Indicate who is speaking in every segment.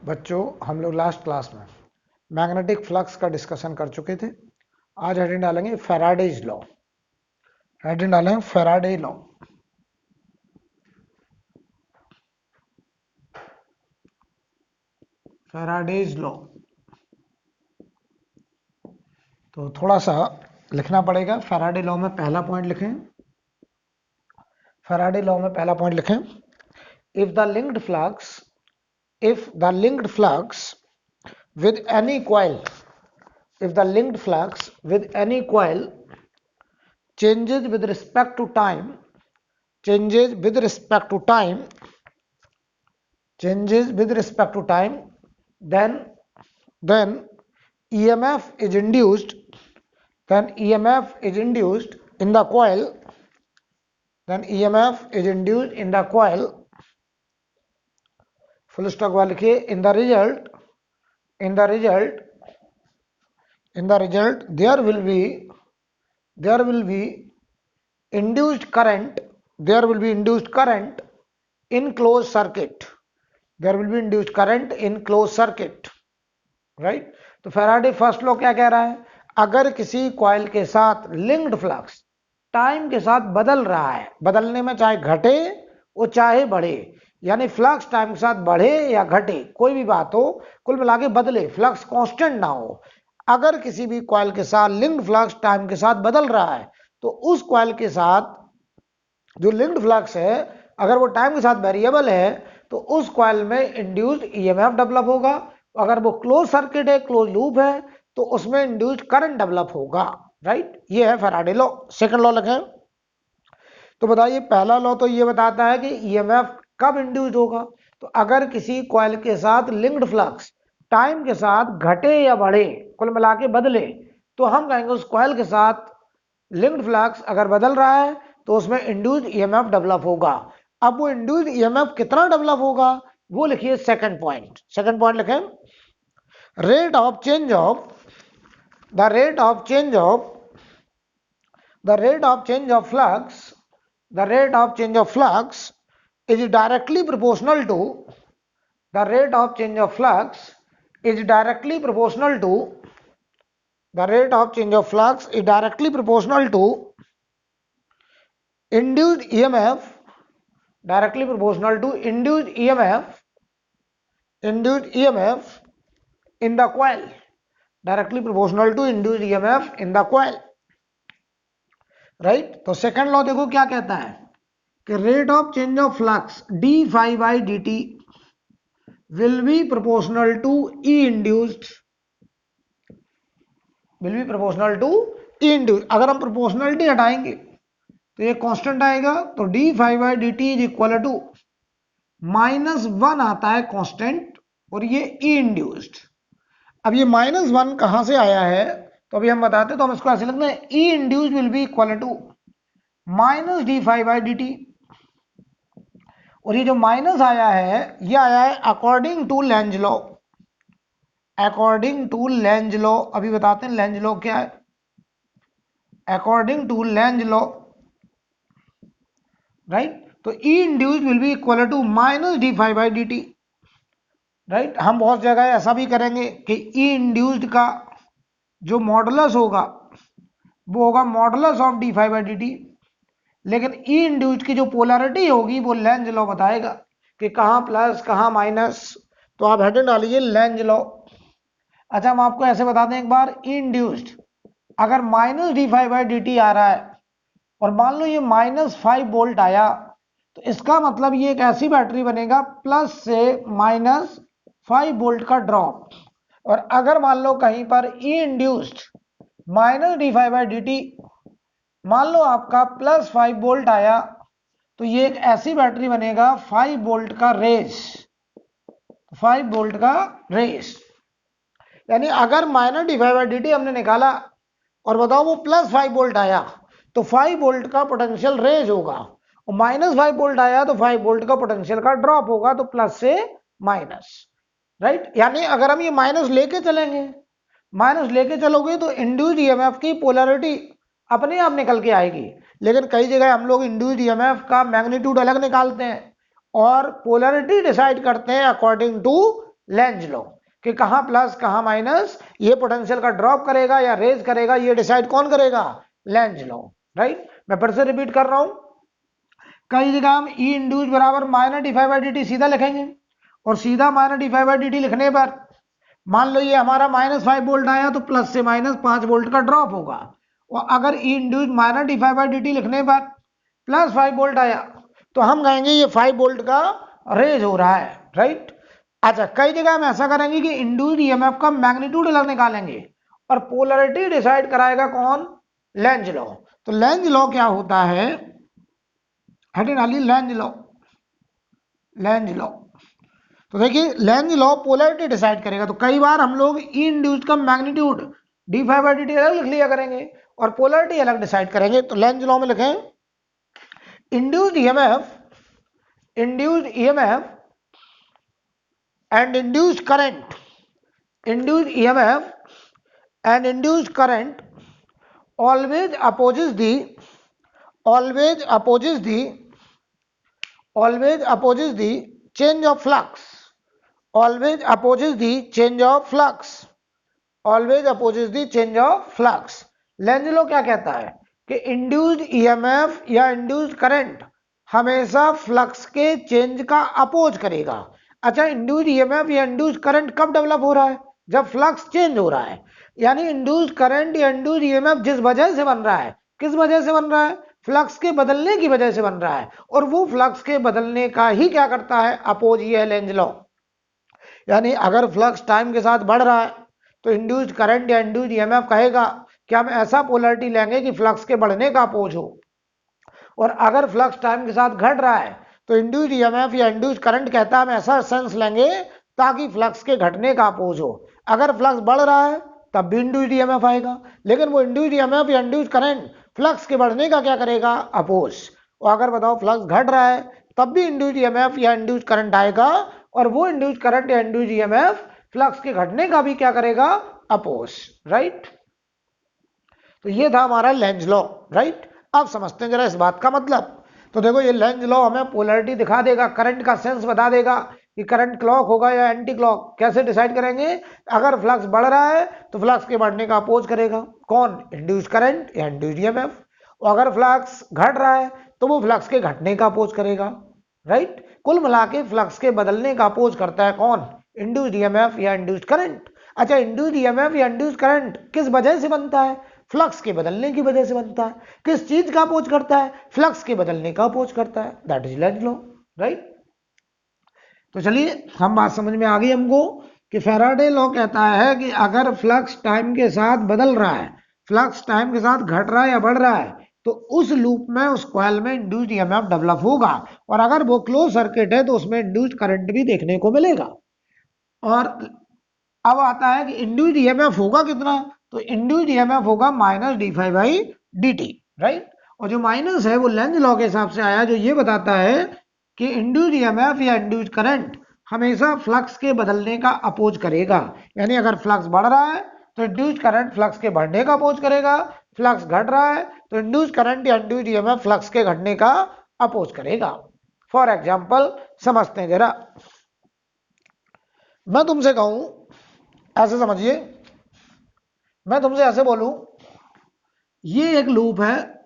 Speaker 1: बच्चों, हम लोग लास्ट क्लास में मैग्नेटिक फ्लक्स का डिस्कशन कर चुके थे। आज हेडिंग डालेंगे फैराडेज लॉ। हेडिंग डालेंगे फैराडे लॉ। फैराडेज लॉ तो थोड़ा सा लिखना पड़ेगा। फैराडे लॉ में पहला पॉइंट लिखें। फैराडे लॉ में पहला पॉइंट लिखें, if the linked flux with any coil if the linked flux with any coil changes with respect to time then EMF is induced in the coil full stop वाला लिखिए। in the result there will be induced current in closed circuit. Right. तो Faraday first law क्या कह रहा है, अगर किसी coil के साथ लिंक्ड फ्लक्स टाइम के साथ बदल रहा है, बदलने में चाहे घटे वो चाहे बढ़े, यानी फ्लक्स टाइम के साथ बढ़े या घटे कोई भी बात हो, कुल मिला के बदले, फ्लक्स कांस्टेंट ना हो। अगर किसी भी कॉइल के साथ लिंक्ड फ्लक्स टाइम के साथ बदल रहा है तो उस कॉइल के साथ जो लिंक्ड फ्लक्स है अगर वो टाइम के साथ वेरिएबल है तो उस कॉइल में इंड्यूस्ड ईएमएफ डेवलप होगा। अगर वो क्लोज सर्किट है, क्लोज लूप है, तो उसमें इंड्यूस्ड करंट डेवलप होगा। राइट, ये है फैराडे लॉ। सेकंड लॉ लिखें। तो बताइए, पहला लॉ तो ये बताता है कि ईएमएफ कब इंड्यूस्ड होगा। तो अगर किसी कॉइल के साथ लिंक्ड फ्लक्स टाइम के साथ घटे या बढ़े, कुल मिला के बदले, तो हम कहेंगे उस कॉइल के साथ लिंक्ड फ्लक्स अगर बदल रहा है तो उसमें इंड्यूस्ड ईएमएफ डेवलप होगा। अब वो इंड्यूस्ड ईएमएफ कितना डेवलप होगा वो लिखिए। सेकंड पॉइंट लिखें, rate of change of flux is directly proportional to induced EMF in the coil, right. तो सेकंड लॉ देखो क्या कहता है कि rate of change of flux d∅dt will be proportional to E induced। अगर हम proportionality हटाएंगे तो ये कांस्टेंट आएगा, तो d∅dt इज इक्वल टू -1 आता है कांस्टेंट, और ये E इंड्यूस्ड। अब ये -1 कहां से आया है तो अभी हम बताते हैं। तो हम इसको ऐसे लिखते हैं, E induced will be equal to -d∅dt, और ये जो माइनस आया है ये आया है अकॉर्डिंग टू लेंज लॉ। अभी बताते हैं लेंज लॉ क्या है। According to Lenz law, right, तो E induced will be equal to -d∅dt। Right, हम बहुत जगह ऐसा भी करेंगे कि E इंड्यूस्ड का जो मॉडुलस होगा वो होगा मॉडुलस ऑफ d∅dt, लेकिन E इंड्यूस्ड की जो पोलैरिटी होगी वो लेंज लॉ बताएगा कि कहां प्लस कहां माइनस। तो आप हेडिंग डालिए लेंज लॉ। अच्छा, हम आपको ऐसे बता दें एक बार, E इंड्यूस्ड अगर -d∅dt आ रहा है और मान लो ये -5 वोल्ट आया, तो इसका मतलब ये एक ऐसी बैटरी बनेगा प्लस से -5 वोल्ट का ड्रॉप। और अगर मान लो कहीं पर E इंड्यूस्ड -d∅dt मान लो आपका +5 वोल्ट आया, तो ये एक ऐसी बैटरी बनेगा 5 वोल्ट का रेस। यानी अगर -d∅dt हमने निकाला और बताओ वो +5 वोल्ट आया तो 5 वोल्ट का पोटेंशियल रेज होगा, और -5 वोल्ट आया तो 5 वोल्ट का पोटेंशियल का ड्रॉप होगा, तो प्लस से माइनस। राइट, यानी अगर हम ये माइनस लेके चलोगे तो इंड्यूस्ड ईएमएफ की पोलैरिटी अपने आप निकल के आएगी। लेकिन कई जगह हम लोग इंड्यूस्ड ईएमएफ का मैग्नीट्यूड अलग निकालते हैं और पोलैरिटी डिसाइड करते हैं अकॉर्डिंग टू लेंज लॉ कि कहां प्लस कहां माइनस ये पोटेंशियल का ड्रॉप करेगा या रेज करेगा, ये डिसाइड कौन करेगा? Length law, right. मैं फिर से रिपीट कर रहा हूं, कई जगह हम ई इंड्यूस बराबर माइनस डी5/dt सीधा लिखेंगे और सीधा माइनस डी5/dt लिखने पर मान लो ये हमारा -5 वोल्ट आया तो प्लस से -5 वोल्ट का ड्रॉप होगा। और अगर ई इंड्यूस माइनस डी5/dt लिखने पर +5 वोल्ट आया तो हम कहेंगे ये 5 वोल्ट का रेज हो रहा है, राइट। अच्छा, कई जगह हम ऐसा करेंगे कि इंड्यूस ईएमएफ का मैग्नीट्यूड अलग निकालेंगे और पोलरिटी डिसाइड कराएगा कौन? Lenz law. तो लेंज लॉ क्या होता है? Lenz law, Lenz law. तो देखिए लेंज लॉ पोलरिटी डिसाइड करेगा। तो कई बार हम लोग ई इंड्यूस का मैग्नीट्यूड डी5/dt अलग लिख लिया करेंगे और पोलरिटी अलग डिसाइड करेंगे। तो लेंज लॉ में लिखें induced EMF and induced current, induced EMF and induced current always opposes the change of flux, always opposes the change of flux, always opposes the change of flux। Length law क्या कहता है कि induced EMF या induced current हमेशा flux के change का oppose करेगा। अच्छा, इंड्यूस्ड ईएमएफ या इंड्यूस्ड करंट कब डेवलप हो रहा है? जब फ्लक्स चेंज हो रहा है। यानी इंड्यूस्ड करंट या इंड्यूस्ड ईएमएफ जिस वजह से बन रहा है, किस वजह से बन रहा है? फ्लक्स के बदलने की वजह से बन रहा है। और वो फ्लक्स के बदलने का ही क्या करता है? अपोज। ये है लेंज लॉ। यानी अगर फ्लक्स टाइम के साथ बढ़ रहा है तो इंड्यूस्ड करंट या इंड्यूस्ड ईएमएफ कहेगा कि हम ऐसा पोलरिटी लेंगे कि फ्लक्स के बढ़ने का अपोज हो। और अगर फ्लक्स टाइम के साथ घट रहा है तो इंड्यूस्ड ईएमएफ या इंड्यूस्ड करंट कहता है हम ऐसा सेंस लेंगे ताकि फ्लक्स के घटने का अपोज हो। अगर फ्लक्स बढ़ रहा है तब भी इंड्यूस्ड ईएमएफ आएगा, लेकिन वो इंड्यूस्ड ईएमएफ या इंड्यूस्ड करंट फ्लक्स के बढ़ने का क्या करेगा? अपोज। और अगर बताओ फ्लक्स घट रहा है तब भी इंड्यूस्ड ईएमएफ या इंड्यूस्ड करंट आएगा और वो इंड्यूस्ड करंट या इंड्यूस्ड ईएमएफ फ्लक्स के घटने का भी क्या करेगा? Oppose, right. तो ये था हमारा लेंज लॉ, राइट। अब समझते हैं जरा इस बात का मतलब। तो देखो ये लेंज लॉ हमें पोलरिटी दिखा देगा, करंट का सेंस बता देगा कि करंट क्लॉक होगा या एंटी क्लॉक। कैसे डिसाइड करेंगे? अगर फ्लक्स बढ़ रहा है तो फ्लक्स के बढ़ने का अपोज करेगा कौन? इंड्यूस्ड करंट या इंड्यूस्ड ईएमएफ। और अगर फ्लक्स घट रहा है तो वो फ्लक्स के घटने का अपोज करेगा, राइट। कुल मिला के फ्लक्स के बदलने का अपोज करता है कौन? इंड्यूस्ड ईएमएफ या इंड्यूस्ड करंट। अच्छा, इंड्यूस्ड ईएमएफ या इंड्यूस्ड करंट किस वजह से बनता है? फ्लक्स के बदलने की वजह से बनता है। किस चीज का अपोज करता है? फ्लक्स के बदलने का अपोज करता है। That is length law, right. तो चलिए हम बात समझ में आ गई हमको कि फैराडे लॉ कहता है कि अगर फ्लक्स टाइम के साथ बदल रहा है, फ्लक्स टाइम के साथ घट रहा है या बढ़ रहा है, तो उस लूप में, उस कॉइल में इंड्यूस्ड ईएमएफ डेवलप होगा। और अगर वो क्लोज सर्किट है तो उसमें इंड्यूस्ड करंट भी देखने को मिलेगा। और अब आता है कि इंड्यूस्ड ईएमएफ होगा कितना? तो इंड्यूस्ड ईएमएफ होगा -d5/dt, राइट। और जो माइनस है वो लेंज लॉ के हिसाब से आया, जो ये बताता है कि इंड्यूस्ड ईएमएफ या इंड्यूस्ड करंट हमेशा फ्लक्स के बदलने का अपोज करेगा। यानी अगर फ्लक्स बढ़ रहा है तो इंड्यूस्ड करंट फ्लक्स के बढ़ने का अपोज करेगा, फ्लक्स घट रहा है तो इंड्यूस्ड करंट या इंड्यूस्ड ईएमएफ फ्लक्स के घटने का अपोज करेगा। फॉर एग्जाम्पल समझते हैं जरा। मैं तुमसे कहूं, ऐसे समझिए, मैं तुमसे ऐसे बोलूं ये एक लूप है,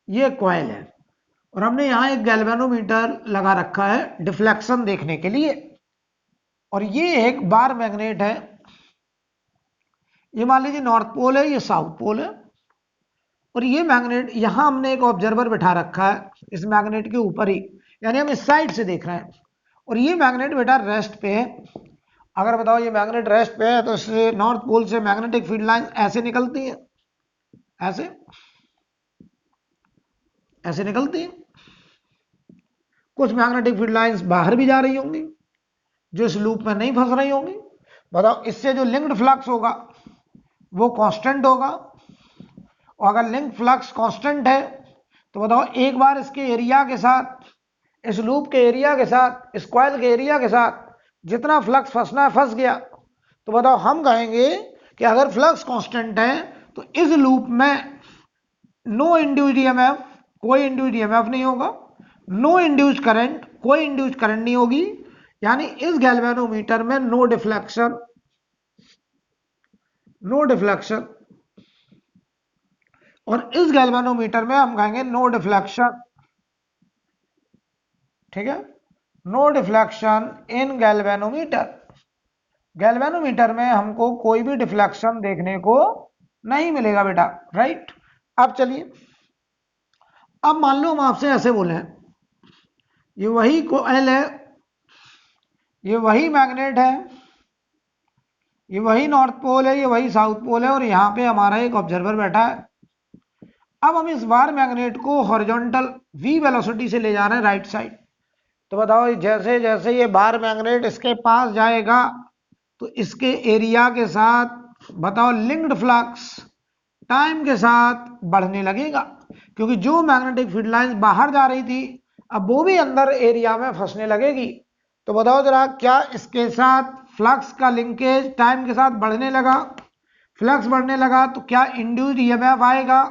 Speaker 1: ये एक कॉइल है और हमने यहां एक गैल्वेनोमीटर लगा रखा है डिफ्लेक्शन देखने के लिए। और ये एक बार मैग्नेट है, ये मान लीजिए नॉर्थ पोल है, ये साउथ पोल है। और ये मैग्नेट, यहां हमने एक ऑब्जर्वर बिठा रखा है इस मैग्नेट के ऊपर ही, यानी हम इस साइड से देख रहे हैं। और ये मैग्नेट बेटा रेस्ट पे है। अगर बताओ ये मैग्नेट रेस्ट पे है तो इससे नॉर्थ पोल से मैग्नेटिक फील्ड लाइन ऐसे निकलती है, ऐसे ऐसे निकलती है। कुछ मैग्नेटिक फील्ड लाइंस बाहर भी जा रही होंगी जो इस लूप में नहीं फंस रही होंगी। बताओ इससे जो लिंक्ड फ्लक्स होगा वो कांस्टेंट होगा। और अगर लिंक फ्लक्स कांस्टेंट है तो बताओ एक बार इसके एरिया के साथ, इस लूप के एरिया के साथ, इस कॉइल के एरिया के साथ जितना फ्लक्स फंसना है फंस गया। तो बताओ हम कहेंगे कि अगर फ्लक्स कांस्टेंट है तो इस लूप में नो इंड्यूस्ड ईएमएफ, कोई इंड्यूस्ड ईएमएफ नहीं होगा, नो इंड्यूस्ड करंट, कोई इंड्यूस्ड करंट नहीं होगी, यानी इस गैल्वेनोमीटर में नो डिफ्लेक्शन, नो डिफ्लेक्शन, और इस गैल्वेनोमीटर में हम कहेंगे नो डिफ्लेक्शन। ठीक है, no deflection in galvanometer. Galvanometer में हमको कोई भी डिफ्लेक्शन देखने को नहीं मिलेगा बेटा, राइट। अब चलिए, अब मान लो हम आपसे ऐसे बोले, ये वही कॉइल है, ये वही मैग्नेट है, ये वही नॉर्थ पोल है, ये वही साउथ पोल है, और यहाँ पे हमारा एक ऑब्जर्वर बैठा है। अब हम इस बार मैग्नेट को हॉरिजॉन्टल v वेलोसिटी से ले जा रहे हैं राइट साइड। तो बताओ, जैसे जैसे ये बार मैग्नेट इसके पास जाएगा तो इसके एरिया के साथ बताओ लिंक्ड फ्लक्स टाइम के साथ बढ़ने लगेगा, क्योंकि जो मैग्नेटिक फील्ड लाइंस बाहर जा रही थी अब वो भी अंदर एरिया में फंसने लगेगी। तो बताओ जरा, क्या इसके साथ फ्लक्स का लिंकेज टाइम के साथ बढ़ने लगा? फ्लक्स बढ़ने लगा तो क्या इंड्यूस्ड ईएमएफ आएगा,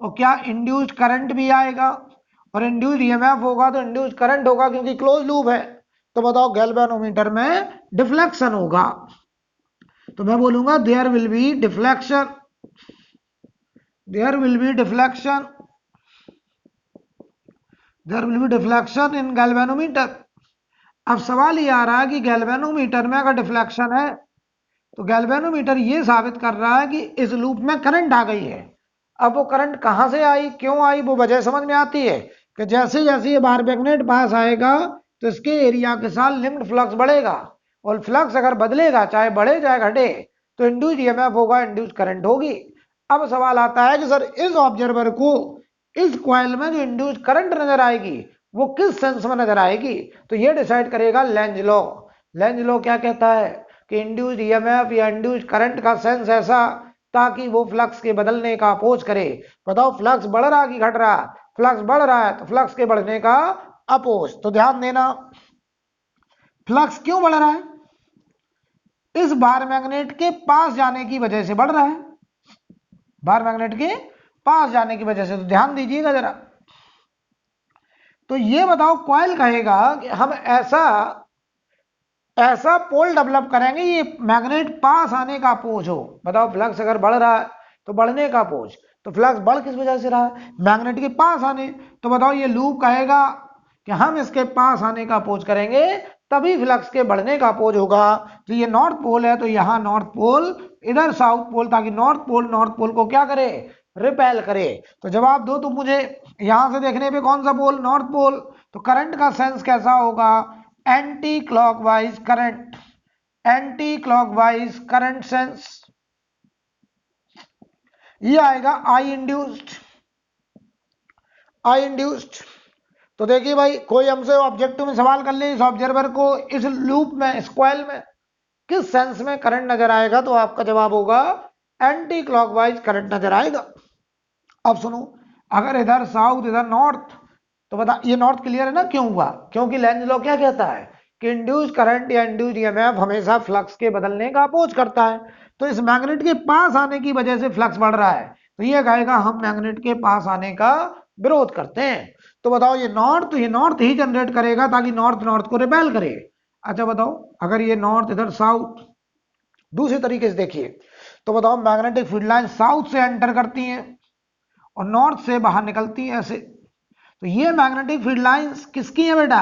Speaker 1: और क्या इंड्यूस्ड करंट भी आएगा, और इंड्यूस्ड ईएमएफ होगा तो इंड्यूस्ड करंट होगा, क्योंकि क्लोज लूप है। तो बताओ गैल्वेनोमीटर में डिफ्लेक्शन होगा। तो मैं बोलूंगा there will be deflection, there will be deflection, there will be deflection in galvanometer. अब सवाल ये आ रहा है कि गैल्वेनोमीटर में अगर डिफ्लेक्शन है तो गैल्वेनोमीटर ये साबित कर रहा है कि इस लूप में करंट आ गई है। अब वो करंट कहां से आई, क्यों आई, वो वजह समझ में आती है कि जैसे जैसे ये बार मैग्नेट पास आएगा तो इसके एरिया के साथ लिंक्ड फ्लक्स बढ़ेगा, और फ्लक्स अगर बदलेगा, चाहे बढ़े चाहे घटे, तो इंड्यूस्ड ईएमएफ होगा, इंड्यूस्ड करंट होगी। अब सवाल आता है कि सर इस ऑब्जर्वर को इस कॉइल में जो इंड्यूस्ड करंट नजर आएगी वो किस सेंस में नजर आएगी? तो ये डिसाइड करेगा लेंज लॉ। लेंज लॉ क्या कहता है कि इंड्यूस्ड ईएमएफ या इंड्यूस्ड करंट का सेंस ऐसा ताकि वो फ्लक्स के बदलने का अपोज करे। बताओ फ्लक्स बढ़ रहा कि घट रहा? फ्लक्स बढ़ रहा है तो फ्लक्स के बढ़ने का अपोज। तो ध्यान देना, फ्लक्स क्यों बढ़ रहा है? इस बार मैग्नेट के पास जाने की वजह से बढ़ रहा है, बार मैग्नेट के पास जाने की वजह से। तो ध्यान दीजिएगा जरा। तो ये बताओ, कॉइल कहेगा कि हम ऐसा ऐसा पोल डेवलप करेंगे ये मैग्नेट पास आने का अपोज हो। बताओ फ्लक्स अगर बढ़ रहा है तो बढ़ने का अपोज, तो फ्लक्स बढ़ किस वजह से रहा है? मैग्नेट के पास आने। तो बताओ ये लूप कहेगा कि हम इसके पास आने का अपोज करेंगे तभी फ्लक्स के बढ़ने का अपोज होगा। तो ये नॉर्थ पोल है तो यहाँ नॉर्थ पोल, इधर साउथ पोल, ताकि नॉर्थ पोल को क्या करे, रिपेल करे। तो जवाब दो तुम मुझे, यहां से देखने पे कौन सा पोल? North pole. तो करंट का सेंस कैसा होगा? Anti clockwise current, anti clockwise current sense ये आएगा आई इंड्यूस्ड, आई इंड्यूस्ड। तो देखिए भाई, कोई हमसे ऑब्जेक्टिव में सवाल कर ले, इस ऑब्जर्वर को इस लूप में, इस कॉइल में किस सेंस में करंट नजर आएगा, तो आपका जवाब होगा एंटी क्लॉकवाइज करंट नजर आएगा। अब सुनो, अगर इधर साउथ इधर नॉर्थ, तो बता ये नॉर्थ क्लियर है ना? क्यों हुआ? क्योंकि लेंज लॉ क्या कहता है कि इंड्यूस्ड करंट या इंड्यूस्ड ईएमएफ हमेशा फ्लक्स के बदलने का अपोज करता है। तो इस मैग्नेट के पास आने की वजह से फ्लक्स बढ़ रहा है, तो ये कहेगा हम मैग्नेट के पास आने का विरोध करते हैं। तो बताओ ये नॉर्थ ही जनरेट करेगा ताकि नॉर्थ नॉर्थ को रिपेल करे। अच्छा बताओ, अगर ये नॉर्थ इधर साउथ, दूसरे तरीके से देखिए, तो बताओ मैग्नेटिक फील्ड लाइन साउथ से एंटर करती हैं और नॉर्थ से बाहर निकलती है ऐसे। तो ये मैग्नेटिक फील्ड लाइंस किसकी है बेटा?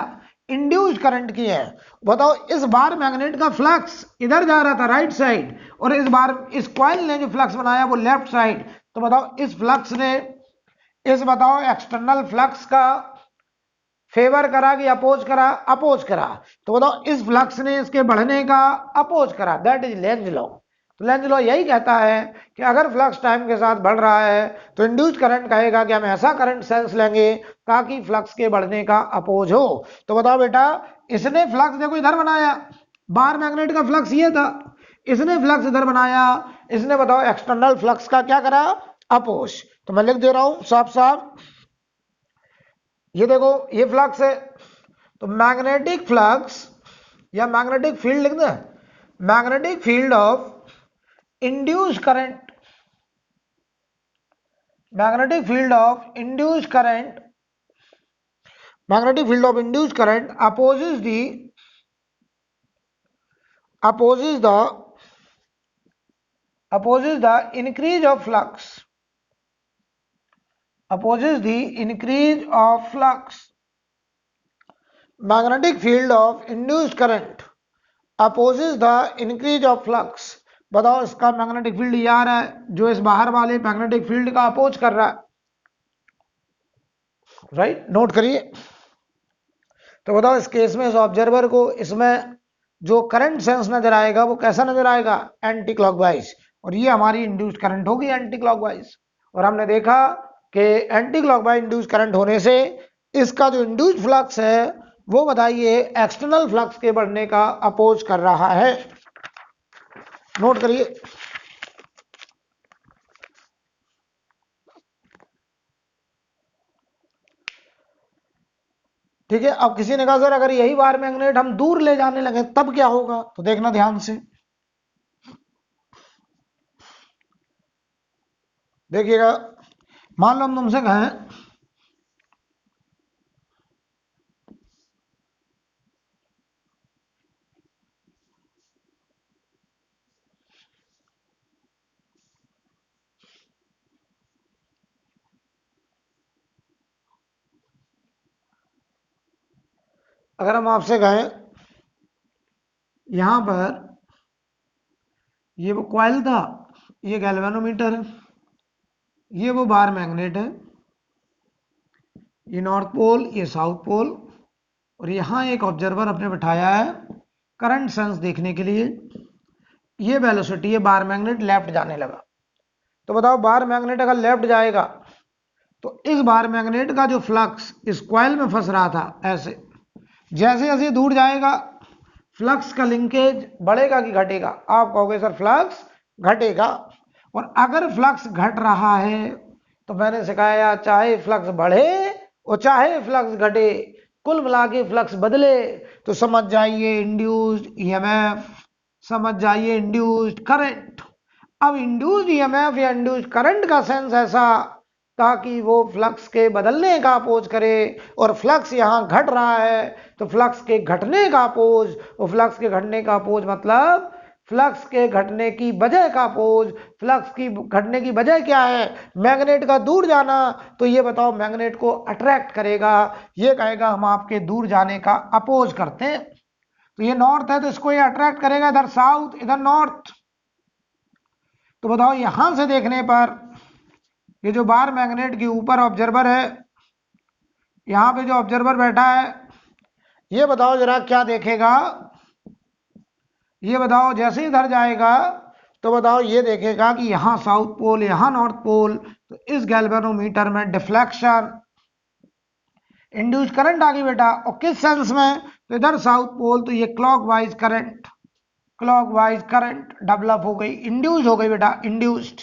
Speaker 1: इंड्यूस्ड करंट की है। बताओ इस बार मैग्नेट का फ्लक्स इधर जा रहा था राइट साइड, और इस बार इस कॉइल ने जो फ्लक्स बनाया वो लेफ्ट साइड। तो बताओ इस फ्लक्स ने इस बताओ एक्सटर्नल फ्लक्स का फेवर करा कि अपोज करा? अपोज करा। तो बताओ इस फ्लक्स ने इसके बढ़ने का अपोज करा, दैट इज लेंज लॉ। तो लेंज लॉ यही कहता है कि अगर फ्लक्स टाइम के साथ बढ़ रहा है तो इंड्यूस्ड करंट कहेगा कि हम ऐसा करंट सेंस लेंगे ताकि फ्लक्स के बढ़ने का अपोज हो। तो बताओ बेटा, इसने फ्लक्स देखो इधर बनाया, बार मैग्नेट का फ्लक्स ये था, इसने फ्लक्स इधर बनाया, इसने बताओ एक्सटर्नल फ्लक्स का क्या करा? अपोज। तो मैं लिख दे रहा हूं साफ साफ, ये देखो ये फ्लक्स है, तो मैग्नेटिक फ्लक्स या मैग्नेटिक फील्ड लिख दे, magnetic field of induced current, magnetic field of induced current, magnetic field of induced current opposes the opposes the increase of flux, opposes the increase of flux. Magnetic field of induced current opposes the increase of flux. बताओ इसका magnetic field ये आ रहा है जो इस बाहर वाले magnetic field का अपोज कर रहा है, राइट, नोट करिए। तो बताओ इस केस में इस ऑब्जर्वर को इसमें जो करंट सेंस नजर आएगा वो कैसा नजर आएगा, एंटी क्लॉकवाइज, और ये हमारी इंड्यूस्ड करंट होगी एंटी क्लॉकवाइज। और हमने देखा कि एंटी क्लॉकवाइज इंड्यूस्ड करंट होने से इसका जो इंड्यूस्ड फ्लक्स है वो बताइए एक्सटर्नल फ्लक्स के बढ़ने का अपोज कर रहा है, नोट करिए। ठीक है, अब किसी ने कहा सर अगर यही बार मैग्नेट हम दूर ले जाने लगे तब क्या होगा, तो देखना ध्यान से, देखिएगा। मान लो हम तुमसे कहें अगर हम आपसे कहें यहां पर ये वो कॉइल था, ये गैल्वेनोमीटर है, ये वो बार मैग्नेट है, ये नॉर्थ पोल ये साउथ पोल, और यहां एक ऑब्जर्वर अपने बिठाया है करंट सेंस देखने के लिए। ये वेलोसिटी है, बार मैग्नेट लेफ्ट जाने लगा। तो बताओ बार मैग्नेट अगर लेफ्ट जाएगा तो इस बार मैग्नेट का जो फ्लक्स इस कॉइल में फंस रहा था ऐसे, जैसे जैसे दूर जाएगा फ्लक्स का लिंकेज बढ़ेगा कि घटेगा, आप कहोगे सर फ्लक्स घटेगा। और अगर फ्लक्स घट रहा है तो मैंने सिखाया चाहे फ्लक्स बढ़े और चाहे फ्लक्स घटे, कुल मिला के फ्लक्स बदले तो समझ जाइए इंड्यूस्ड ईएमएफ, समझ जाइए इंड्यूस्ड करंट। अब इंड्यूस्ड ईएमएफ या इंड्यूस्ड करंट का सेंस ऐसा ताकि वो फ्लक्स के बदलने का अपोज करे, और फ्लक्स यहाँ घट रहा है तो फ्लक्स के घटने का अपोज, और फ्लक्स के घटने का अपोज मतलब फ्लक्स के घटने की वजह का अपोज। फ्लक्स की घटने की वजह क्या है, मैग्नेट का दूर जाना, तो ये बताओ मैग्नेट को अट्रैक्ट करेगा, ये कहेगा हम आपके दूर जाने का अपोज करते हैं। तो ये नॉर्थ है तो इसको ये अट्रैक्ट करेगा, इधर साउथ इधर नॉर्थ। तो बताओ यहां से देखने पर ये जो बार मैग्नेट के ऊपर ऑब्जर्वर है, यहां पे जो ऑब्जर्वर बैठा है, ये बताओ जरा क्या देखेगा, ये बताओ जैसे ही इधर जाएगा तो बताओ ये देखेगा कि यहां साउथ पोल यहां नॉर्थ पोल, तो इस गैल्वेनोमीटर में डिफ्लेक्शन, इंड्यूस्ड करंट आ गई बेटा। और किस सेंस में, तो इधर साउथ पोल तो ये clockwise current, clockwise current develop हो गई, इंड्यूस्ड हो गई बेटा, इंड्यूस्ड,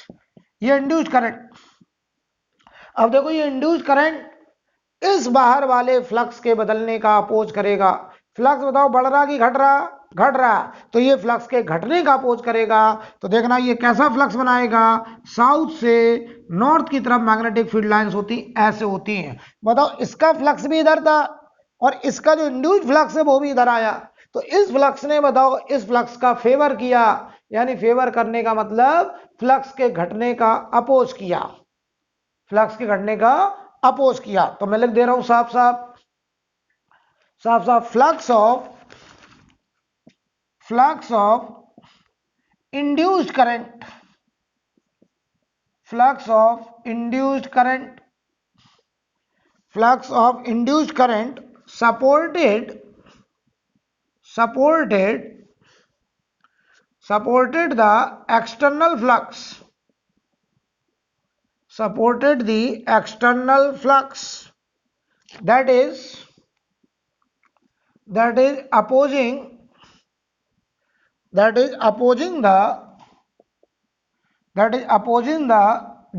Speaker 1: ये इंड्यूस्ड करंट। अब देखो ये इंड्यूस्ड करंट इस बाहर वाले फ्लक्स के बदलने का अपोज करेगा। फ्लक्स बताओ बढ़ रहा कि घट रहा, घट रहा, तो ये फ्लक्स के घटने का अपोज करेगा। तो देखना ये कैसा फ्लक्स बनाएगा, साउथ से नॉर्थ की तरफ मैग्नेटिक फील्ड लाइंस होती ऐसे होती हैं। बताओ इसका फ्लक्स भी इधर था और इसका जो इंड्यूस्ड फ्लक्स है वो भी इधर आया, तो इस फ्लक्स ने बताओ इस फ्लक्स का फेवर किया, यानी फेवर करने का मतलब फ्लक्स के घटने का अपोज किया, फ्लक्स के घटने का अपोज किया। तो मैं लिख दे रहा हूं साफ साफ, साफ साफ, flux of induced current, flux of induced current, flux of induced current supported the external flux, supported the external flux, that is opposing the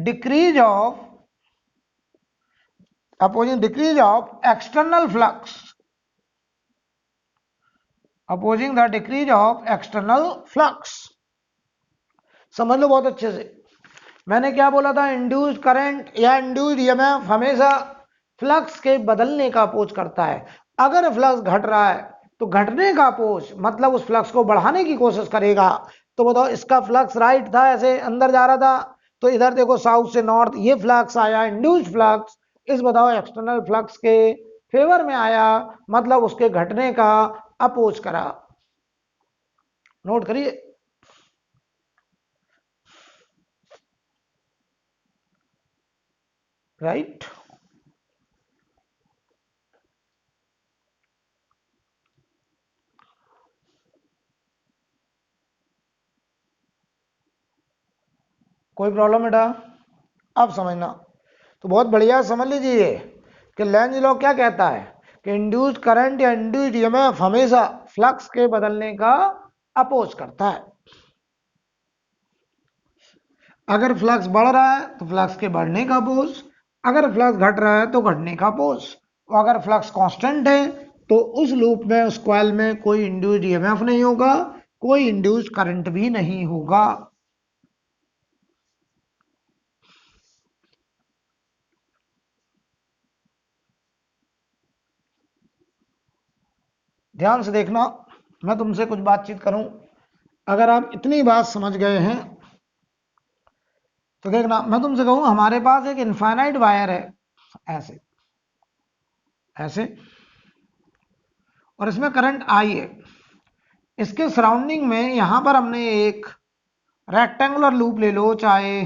Speaker 1: decrease of external flux, opposing the decrease of external flux। समझ लो बहुत अच्छे से, मैंने क्या बोला था, induced current या induced EMF हमेशा फ्लक्स के बदलने का अपोज करता है। अगर फ्लक्स घट रहा है तो घटने का अपोज मतलब उस फ्लक्स को बढ़ाने की कोशिश करेगा। तो बताओ इसका फ्लक्स राइट था, ऐसे अंदर जा रहा था, तो इधर देखो साउथ से नॉर्थ ये फ्लक्स आया, इंड्यूस्ड फ्लक्स इस बताओ एक्सटर्नल फ्लक्स के फेवर में आया, मतलब उसके घटने का अपोज करा। नोट करिए। राइट। कोई प्रॉब्लम बेटा? अब समझना तो बहुत बढ़िया समझ लीजिए कि लेंज लॉ क्या कहता है कि इंड्यूस्ड करंट या इंड्यूस्ड ईएमएफ हमेशा फ्लक्स के बदलने का अपोज करता है। अगर फ्लक्स बढ़ रहा है तो फ्लक्स के बढ़ने का अपोज, अगर फ्लक्स घट रहा है तो घटने का अपोज, और अगर फ्लक्स कांस्टेंट है तो उस लूप में उस कॉइल में कोई इंड्यूस्ड ईएमएफ नहीं होगा, कोई इंड्यूस्ड करंट भी नहीं होगा। ध्यान से देखना, मैं तुमसे कुछ बातचीत करूं, अगर आप इतनी बात समझ गए हैं तो देखना, मैं तुमसे कहूं हमारे पास एक इनफाइनाइट वायर है, ऐसे ऐसे, और इसमें करंट आई है। इसके सराउंडिंग में यहां पर हमने एक रेक्टेंगुलर लूप ले लो, चाहे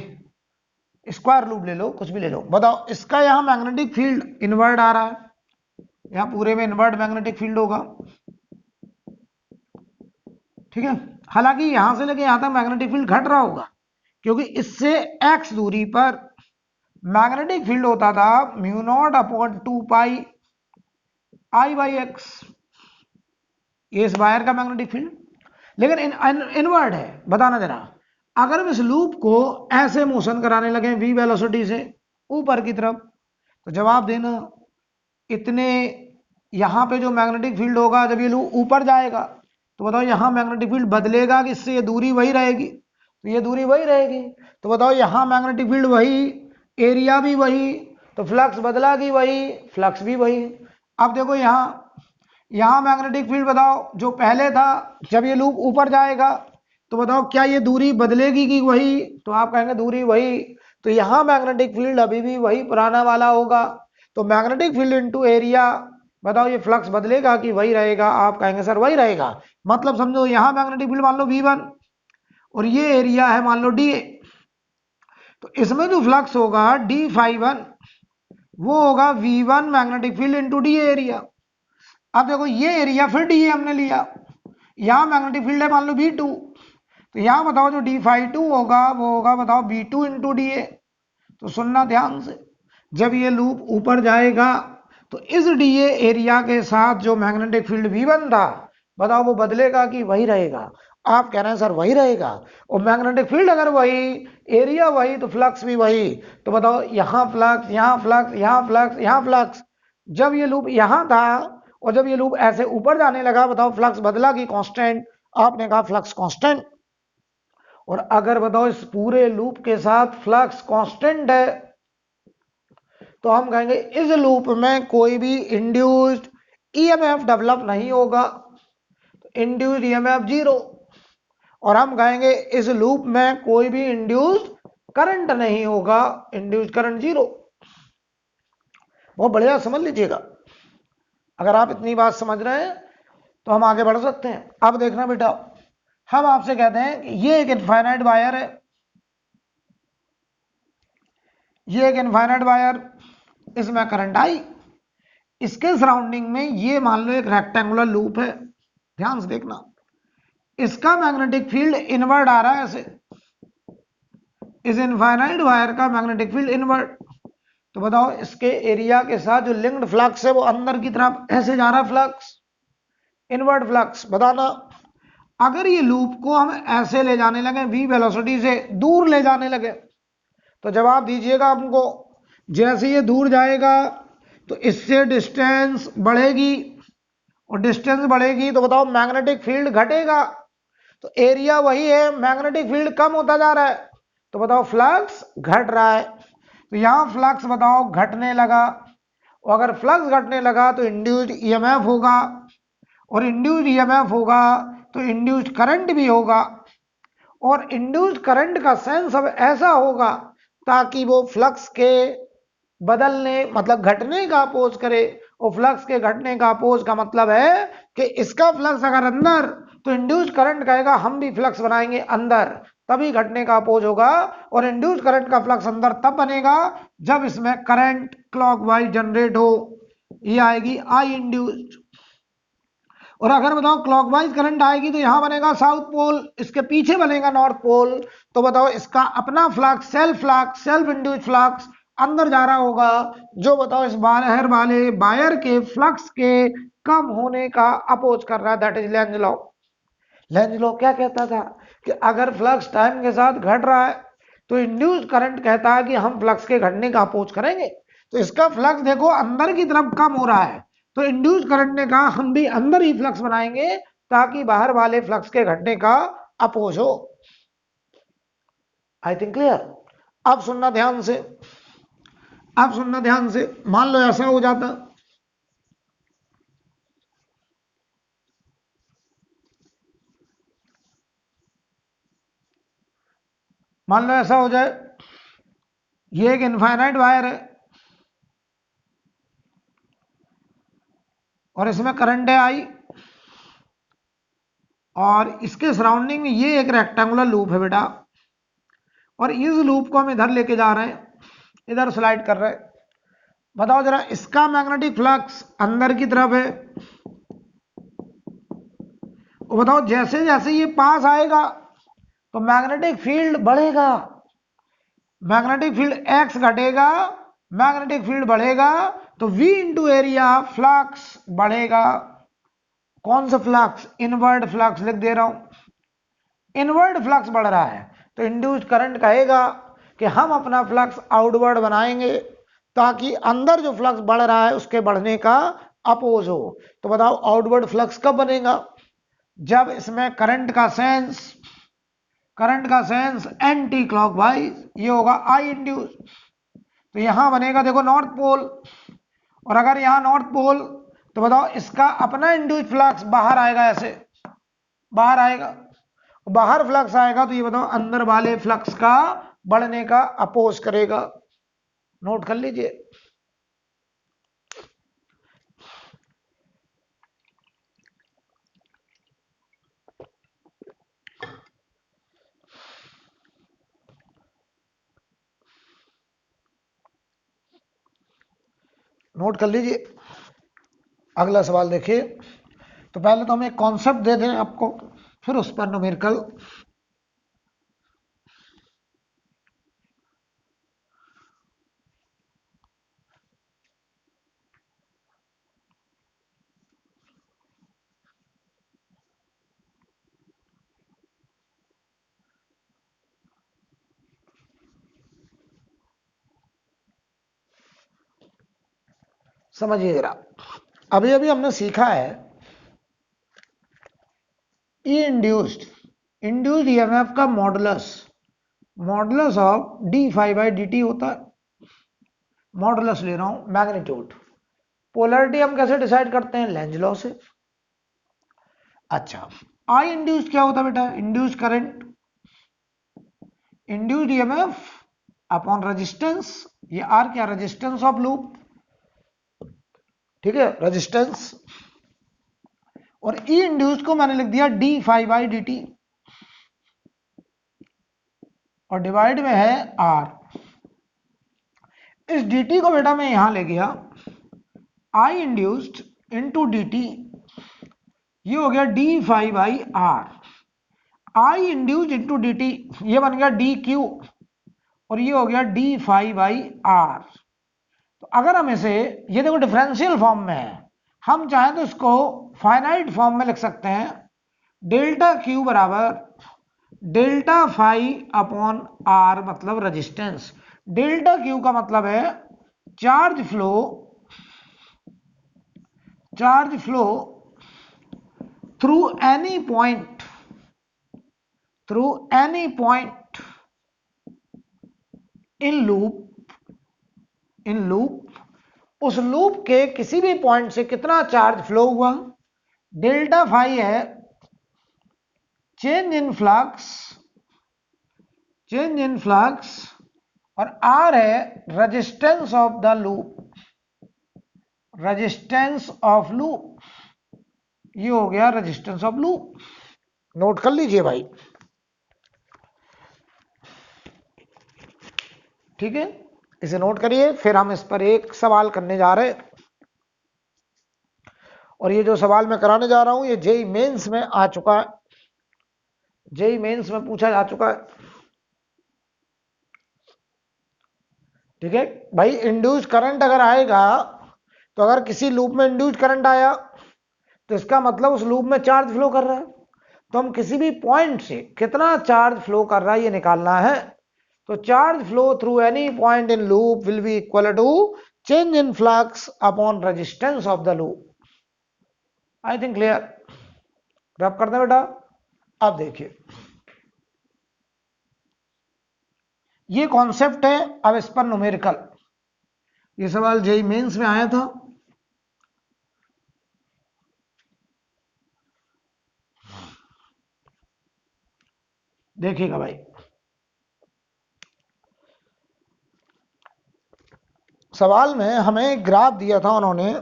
Speaker 1: स्क्वायर लूप ले लो, कुछ भी ले लो। बताओ इसका यहां मैग्नेटिक फील्ड इनवर्ट आ रहा है, यहां पूरे में इनवर्ट मैग्नेटिक फील्ड होगा, ठीक है। हालांकि यहां से लेके यहां तक मैग्नेटिक फील्ड घट रहा होगा, क्योंकि इससे x दूरी पर मैग्नेटिक फील्ड होता था mu naught upon 2 pi I by x, ये इस वायर का मैग्नेटिक फील्ड। लेकिन इनवर्ड है, बताना जरा, अगर हम इस लूप को ऐसे मोशन कराने लगे v वेलोसिटी से ऊपर की तरफ, तो जवाब देना इतने यहां पे जो मैग्नेटिक फील्ड होगा जब ये लूप ऊपर जाएगा तो बताओ यहां मैग्नेटिक फील्ड बदलेगा कि इससे ये दूरी वही रहेगी? तो ये दूरी वही रहेगी, तो बताओ यहां मैग्नेटिक फील्ड वही, एरिया भी वही, तो फ्लक्स बदला कि वही, फ्लक्स भी वही। अब देखो यहां मैग्नेटिक फील्ड बताओ जो पहले था, जब ये लूप ऊपर जाएगा तो बताओ क्या ये दूरी बदलेगी कि वही? तो आप कहेंगे दूरी वही, तो यहां मैग्नेटिक फील्ड अभी भी वही पुराना वाला होगा। तो मैग्नेटिक फील्ड इनटू एरिया, बताओ ये फ्लक्स बदलेगा कि वही रहेगा? आप कहेंगे सर वही रहेगा। मतलब समझो यहां मैग्नेटिक फील्ड मान लो V1 और ये एरिया है मान लो DA, तो इसमें जो फ्लक्स होगा D∅1 वो होगा V1 magnetic field into DA area. अब देखो ये एरिया फिर DA हमने लिया, यहां मैग्नेटिक फील्ड है मान लो V2, तो यहां बताओ जो D∅2 होगा वो होगा बताओ V2 इंटू DA। तो सुनना ध्यान से, जब ये लूप ऊपर जाएगा तो इस DA एरिया के साथ जो मैग्नेटिक फील्ड V1 था बताओ वो बदलेगा कि वही रहेगा? आप कह रहे हैं सर वही रहेगा, और मैग्नेटिक फील्ड अगर वही, एरिया वही, तो फ्लक्स भी वही। तो बताओ यहां फ्लक्स, यहां फ्लक्स, यहां फ्लक्स, यहां फ्लक्स, जब ये लूप यहां था और जब ये लूप ऐसे ऊपर जाने लगा बताओ फ्लक्स बदला कि कांस्टेंट? आपने कहा फ्लक्स कांस्टेंट। और अगर बताओ इस पूरे लूप के साथ फ्लक्स कांस्टेंट है तो हम कहेंगे इस लूप में कोई भी इंड्यूस्ड ईएमएफ डेवलप नहीं होगा, तो इंड्यूस्ड ईएमएफ जीरो। और हम कहेंगे इस लूप में कोई भी इंड्यूस्ड करंट नहीं होगा, इंड्यूस्ड करंट जीरो। बहुत बढ़िया समझ लीजिएगा, अगर आप इतनी बात समझ रहे हैं तो हम आगे बढ़ सकते हैं। अब देखना बेटा, हम आपसे कहते हैं कि ये एक इनफाइनाइट वायर है, ये एक इनफाइनाइट वायर, इसमें करंट आई, इसके सराउंडिंग में ये मान लो एक रेक्टेंगुलर लूप है, ध्यान से देखना, इसका मैग्नेटिक फील्ड इनवर्ट आ रहा है ऐसे, इस इनफाइनाइट वायर का मैग्नेटिक फील्ड इनवर्ट। तो बताओ इसके एरिया के साथ जो लिंक्ड फ्लक्स है वो अंदर की तरफ ऐसे जा रहा है, फ्लक्स इनवर्ट फ्लक्स। बताना अगर ये लूप को हम ऐसे ले जाने लगे v वेलोसिटी से दूर ले जाने लगे तो जवाब दीजिएगा हमको, जैसे ये दूर जाएगा तो इससे डिस्टेंस बढ़ेगी, और डिस्टेंस बढ़ेगी तो बताओ मैग्नेटिक फील्ड घटेगा, तो एरिया वही है, मैग्नेटिक फील्ड कम होता जा रहा है, तो बताओ फ्लक्स घट रहा है। तो यहां फ्लक्स बताओ घटने लगा, और अगर फ्लक्स घटने लगा तो इंड्यूस्ड ईएमएफ होगा, और इंड्यूस्ड ईएमएफ होगा तो इंड्यूस्ड करंट भी होगा, और इंड्यूस्ड करंट का सेंस अब ऐसा होगा ताकि वो फ्लक्स के बदलने मतलब घटने का अपोज करे। और फ्लक्स के घटने का अपोज का मतलब है कि इसका फ्लक्स अगर अंदर तो इंड्यूस्ड करंट कहेगा हम भी फ्लक्स बनाएंगे अंदर, तभी घटने का अपोज होगा। और इंड्यूस्ड करंट का फ्लक्स अंदर तब बनेगा जब इसमें करंट क्लॉकवाइज जनरेट हो, ये आएगी आई इंड्यूस्ड। और अगर बताओ क्लॉकवाइज करंट आएगी तो यहां बनेगा साउथ पोल, इसके पीछे बनेगा नॉर्थ पोल, तो बताओ इसका अपना फ्लक्स सेल्फ इंड्यूस्ड फ्लक्स अंदर जा रहा होगा, जो बताओ इस बाहर वाले वायर के फ्लक्स के कम होने का अपोज कर रहा है, that is Lenz law. Length law क्या कहता था कि अगर फ्लक्स टाइम के साथ घट रहा है तो इंड्यूस्ड करंट कहता है कि हम फ्लक्स के घटने का अपोज करेंगे। तो इसका फ्लक्स देखो अंदर की तरफ कम हो रहा है, तो इंड्यूस्ड करंट ने कहा हम भी अंदर ही फ्लक्स बनाएंगे ताकि बाहर वाले फ्लक्स के घटने का अपोज हो। आई थिंक क्लियर। अब सुनना ध्यान से, अब सुनना ध्यान से। मान लो ऐसा हो जाता, मान लो ऐसा हो जाए, ये एक इनफाइनाइट वायर है और इसमें करंट है आई, और इसके सराउंडिंग में ये एक रेक्टेंगुलर लूप है बेटा, और इस लूप को हम इधर लेके जा रहे हैं, इधर स्लाइड कर रहे हैं। बताओ जरा, इसका मैग्नेटिक फ्लक्स अंदर की तरफ है, और बताओ जैसे जैसे ये पास आएगा तो मैग्नेटिक फील्ड बढ़ेगा, मैग्नेटिक फील्ड एक्स घटेगा, मैग्नेटिक फील्ड बढ़ेगा तो V इंटू एरिया फ्लक्स बढ़ेगा। कौन सा फ्लक्स? इनवर्ड फ्लक्स लिख दे रहा हूं, इनवर्ड फ्लक्स बढ़ रहा है तो इंड्यूस्ड करंट कहेगा कि हम अपना फ्लक्स आउटवर्ड बनाएंगे ताकि अंदर जो फ्लक्स बढ़ रहा है उसके बढ़ने का अपोज हो। तो बताओ आउटवर्ड फ्लक्स कब बनेगा? जब इसमें करंट का सेंस एंटी क्लॉकवाइज, ये होगा आई इंड्यूस। तो यहां बनेगा देखो नॉर्थ पोल, और अगर यहां नॉर्थ पोल तो बताओ इसका अपना इंड्यूस फ्लक्स बाहर आएगा, ऐसे बाहर आएगा, बाहर फ्लक्स आएगा तो ये बताओ अंदर वाले फ्लक्स का बढ़ने का अपोज करेगा। नोट कर लीजिए। नोट कर लीजिए। अगला सवाल देखिए। तो पहले तो हम एक कॉन्सेप्ट दे दें आपको, फिर उस पर न्यूमेरिकल। समझिए जरा, अभी अभी हमने सीखा है ई इंड्यूस्ड ईएमएफ का modulus of d phi by d t होता है। मॉडुलस ले रहा हूं, मैग्नीट्यूड। पोलैरिटी हम कैसे डिसाइड करते हैं? लेंज लॉ से। अच्छा, आई इंड्यूस्ड क्या होता है बेटा? Induced current, induced EMF upon resistance, ये आर क्या? रेजिस्टेंस ऑफ लूप, ठीक है, रेजिस्टेंस। और ई इंड्यूस्ड को मैंने लिख दिया d phi by d t, और डिवाइड में है आर। इस dt को बेटा मैं यहां ले गया, I induced into d t, ये हो गया d phi by R. I induced into d t, ये बन गया डी क्यू, और ये हो गया डी फाई बाई आर। तो अगर हम इसे, ये देखो डिफरेंशियल फॉर्म में है, हम चाहें तो इसको फाइनाइट फॉर्म में लिख सकते हैं। डेल्टा क्यू बराबर डेल्टा फाई अपॉन आर, मतलब रेजिस्टेंस। डेल्टा क्यू का मतलब है charge flow through any point in loop, उस लूप के किसी भी पॉइंट से कितना चार्ज फ्लो हुआ, डेल्टा फाई है change in flux, change in flux, और आर है resistance of the loop, resistance of loop. ये हो गया रेजिस्टेंस ऑफ लूप। नोट कर लीजिए भाई, ठीक है, इसे नोट करिए। फिर हम इस पर एक सवाल करने जा रहे हैं, और ये जो सवाल मैं कराने जा रहा हूं ये जेई मेंस में आ चुका है, जेई मेंस में पूछा जा चुका है, ठीक है भाई। इंड्यूस करंट अगर आएगा, तो अगर किसी लूप में इंड्यूस करंट आया तो इसका मतलब उस लूप में चार्ज फ्लो कर रहा है। तो हम किसी भी पॉइंट से कितना चार्ज फ्लो कर रहा है ये निकालना है। तो charge flow through any point in loop will be equal to change in flux upon resistance of the loop. I think clear. रब करते हैं बेटा। अब देखिए ये कॉन्सेप्ट है, अब इस पर न्यूमेरिकल। ये सवाल जेई मेंस में आया था, देखिएगा भाई। सवाल में हमें ग्राफ दिया था उन्होंने,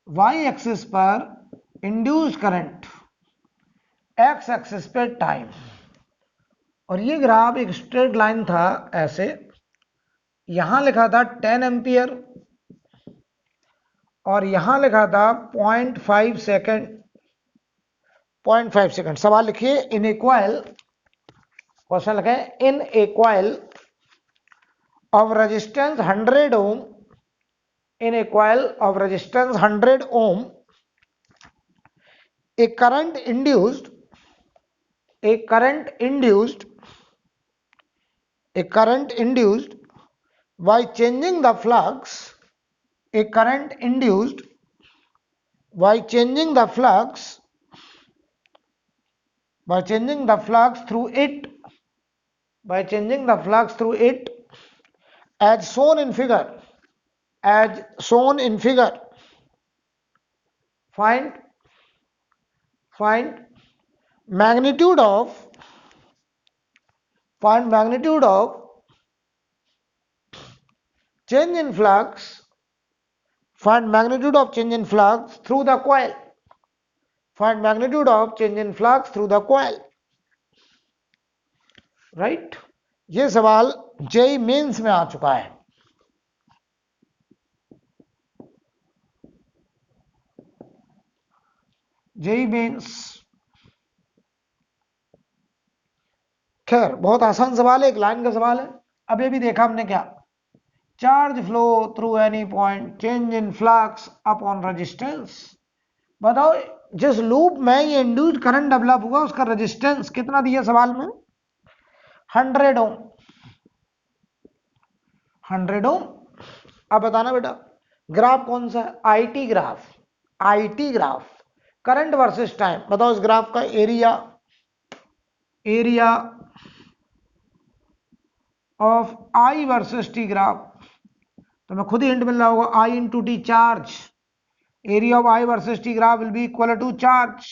Speaker 1: वाई एक्सिस पर इंड्यूस्ड करंट, एक्स एक्सिस पे टाइम, और ये ग्राफ एक स्ट्रेट लाइन था ऐसे। यहां लिखा था 10 एम्पियर और यहां लिखा था 0.5 सेकेंड, 0.5 सेकेंड। सवाल लिखिए, इन ए कॉइल, क्वेश्चन लिखे in a coil of resistance 100 ohm, in a coil of resistance 100 ohm, a current induced, a current induced, a current induced by changing the flux, a current induced by changing the flux, by changing the flux through it, by changing the flux through it, as shown in figure, as shown in figure. Find magnitude of, find magnitude of change in flux, find magnitude of change in flux through the coil, find magnitude of change in flux through the coil, right? ये सवाल JEE mains में आ चुका है। JEE mains, खैर बहुत आसान सवाल है, एक लाइन का सवाल है। अब ये भी देखा हमने क्या, charge flow through any point, change in flux upon resistance. बताओ जिस लूप में ये इंड्यूस्ड करंट डेवलप हुआ उसका रेजिस्टेंस कितना दिया सवाल में, 100 ओम, 100 ओम। अब बताना बेटा ग्राफ कौन सा है, IT graph, IT graph, current versus time. बताओ इस ग्राफ का area, area of I versus T graph, तो मैं खुद ही हिंट मिल रहा होगा, I into T charge, area of I versus T graph will be equal to charge,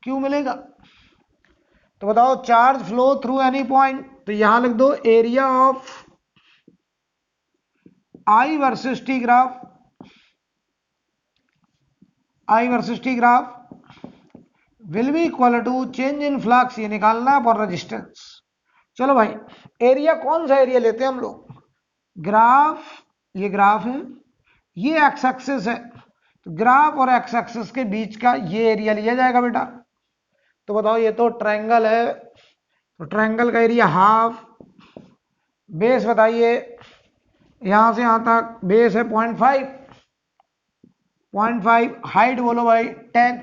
Speaker 1: क्यों मिलेगा। तो बताओ charge flow through any point, तो यहां लिख दो area of I versus T graph, I versus T graph will be equal to change in flux, ये निकालना है, और रेजिस्टेंस। चलो भाई एरिया कौन सा एरिया लेते हैं हम लोग, ग्राफ, ये ग्राफ है, ये एक्स एक्सिस है, तो ग्राफ और एक्स एक्सिस के बीच का ये एरिया लिया जाएगा बेटा। तो बताओ ये तो ट्रायंगल है, तो ट्रायंगल का एरिया हाफ, बेस बताइए यहां से यहां तक बेस है 0.5, 0.5, हाइट बोलो भाई 10,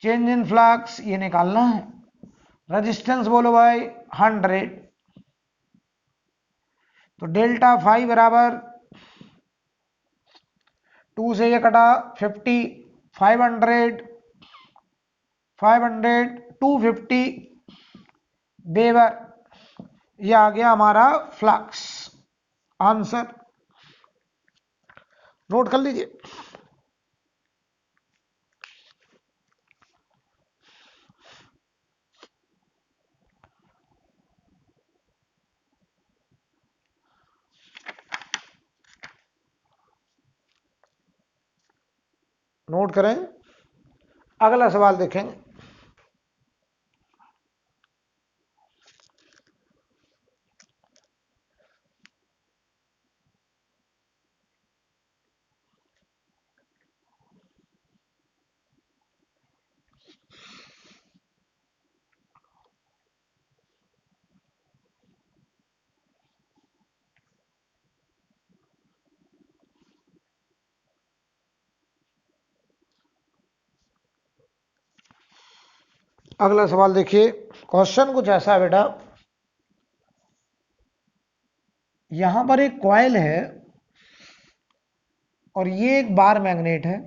Speaker 1: चेंज इन फ्लक्स ये निकालना है, रेजिस्टेंस बोलो भाई 100, तो डेल्टा फाई बराबर 2 से ये कटा 50, 500, 500, 250 वेबर, ये आ गया हमारा फ्लक्स। आंसर नोट कर लीजिए। नोट करें, अगला सवाल देखेंगे। अगला सवाल देखिए, क्वेश्चन कुछ ऐसा है बेटा, यहां पर एक कॉइल है और ये एक बार मैग्नेट है,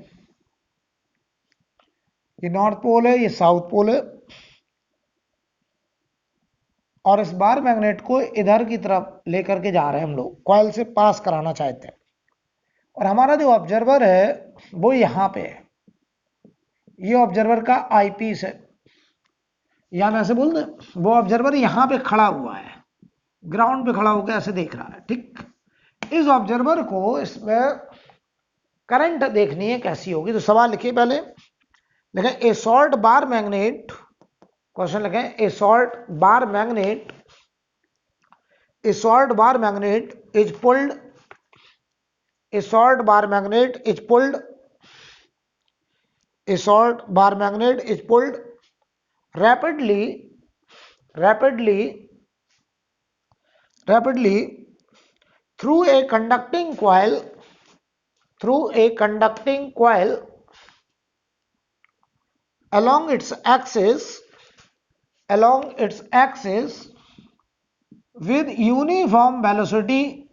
Speaker 1: ये नॉर्थ पोल है, ये साउथ पोल है, और इस बार मैग्नेट को इधर की तरफ लेकर के जा रहे हैं हम लोग, कॉइल से पास कराना चाहते हैं। और हमारा जो ऑब्जर्वर है वो यहां पे है, ये ऑब्जर्वर का आई पीस है, या मैं ऐसे बोल दें वो ऑब्जर्वर यहां पे खड़ा हुआ है, ग्राउंड पे खड़ा होकर ऐसे देख रहा है। ठीक, इस ऑब्जर्वर को इसमें करंट देखनी है कैसी होगी। तो सवाल लिखिए, पहले लिखें a salt bar magnet, question लिखें a salt bar magnet, a salt bar magnet is pulled, a salt bar magnet is pulled, a salt bar magnet is pulled rapidly through a conducting coil, along its axis with uniform velocity,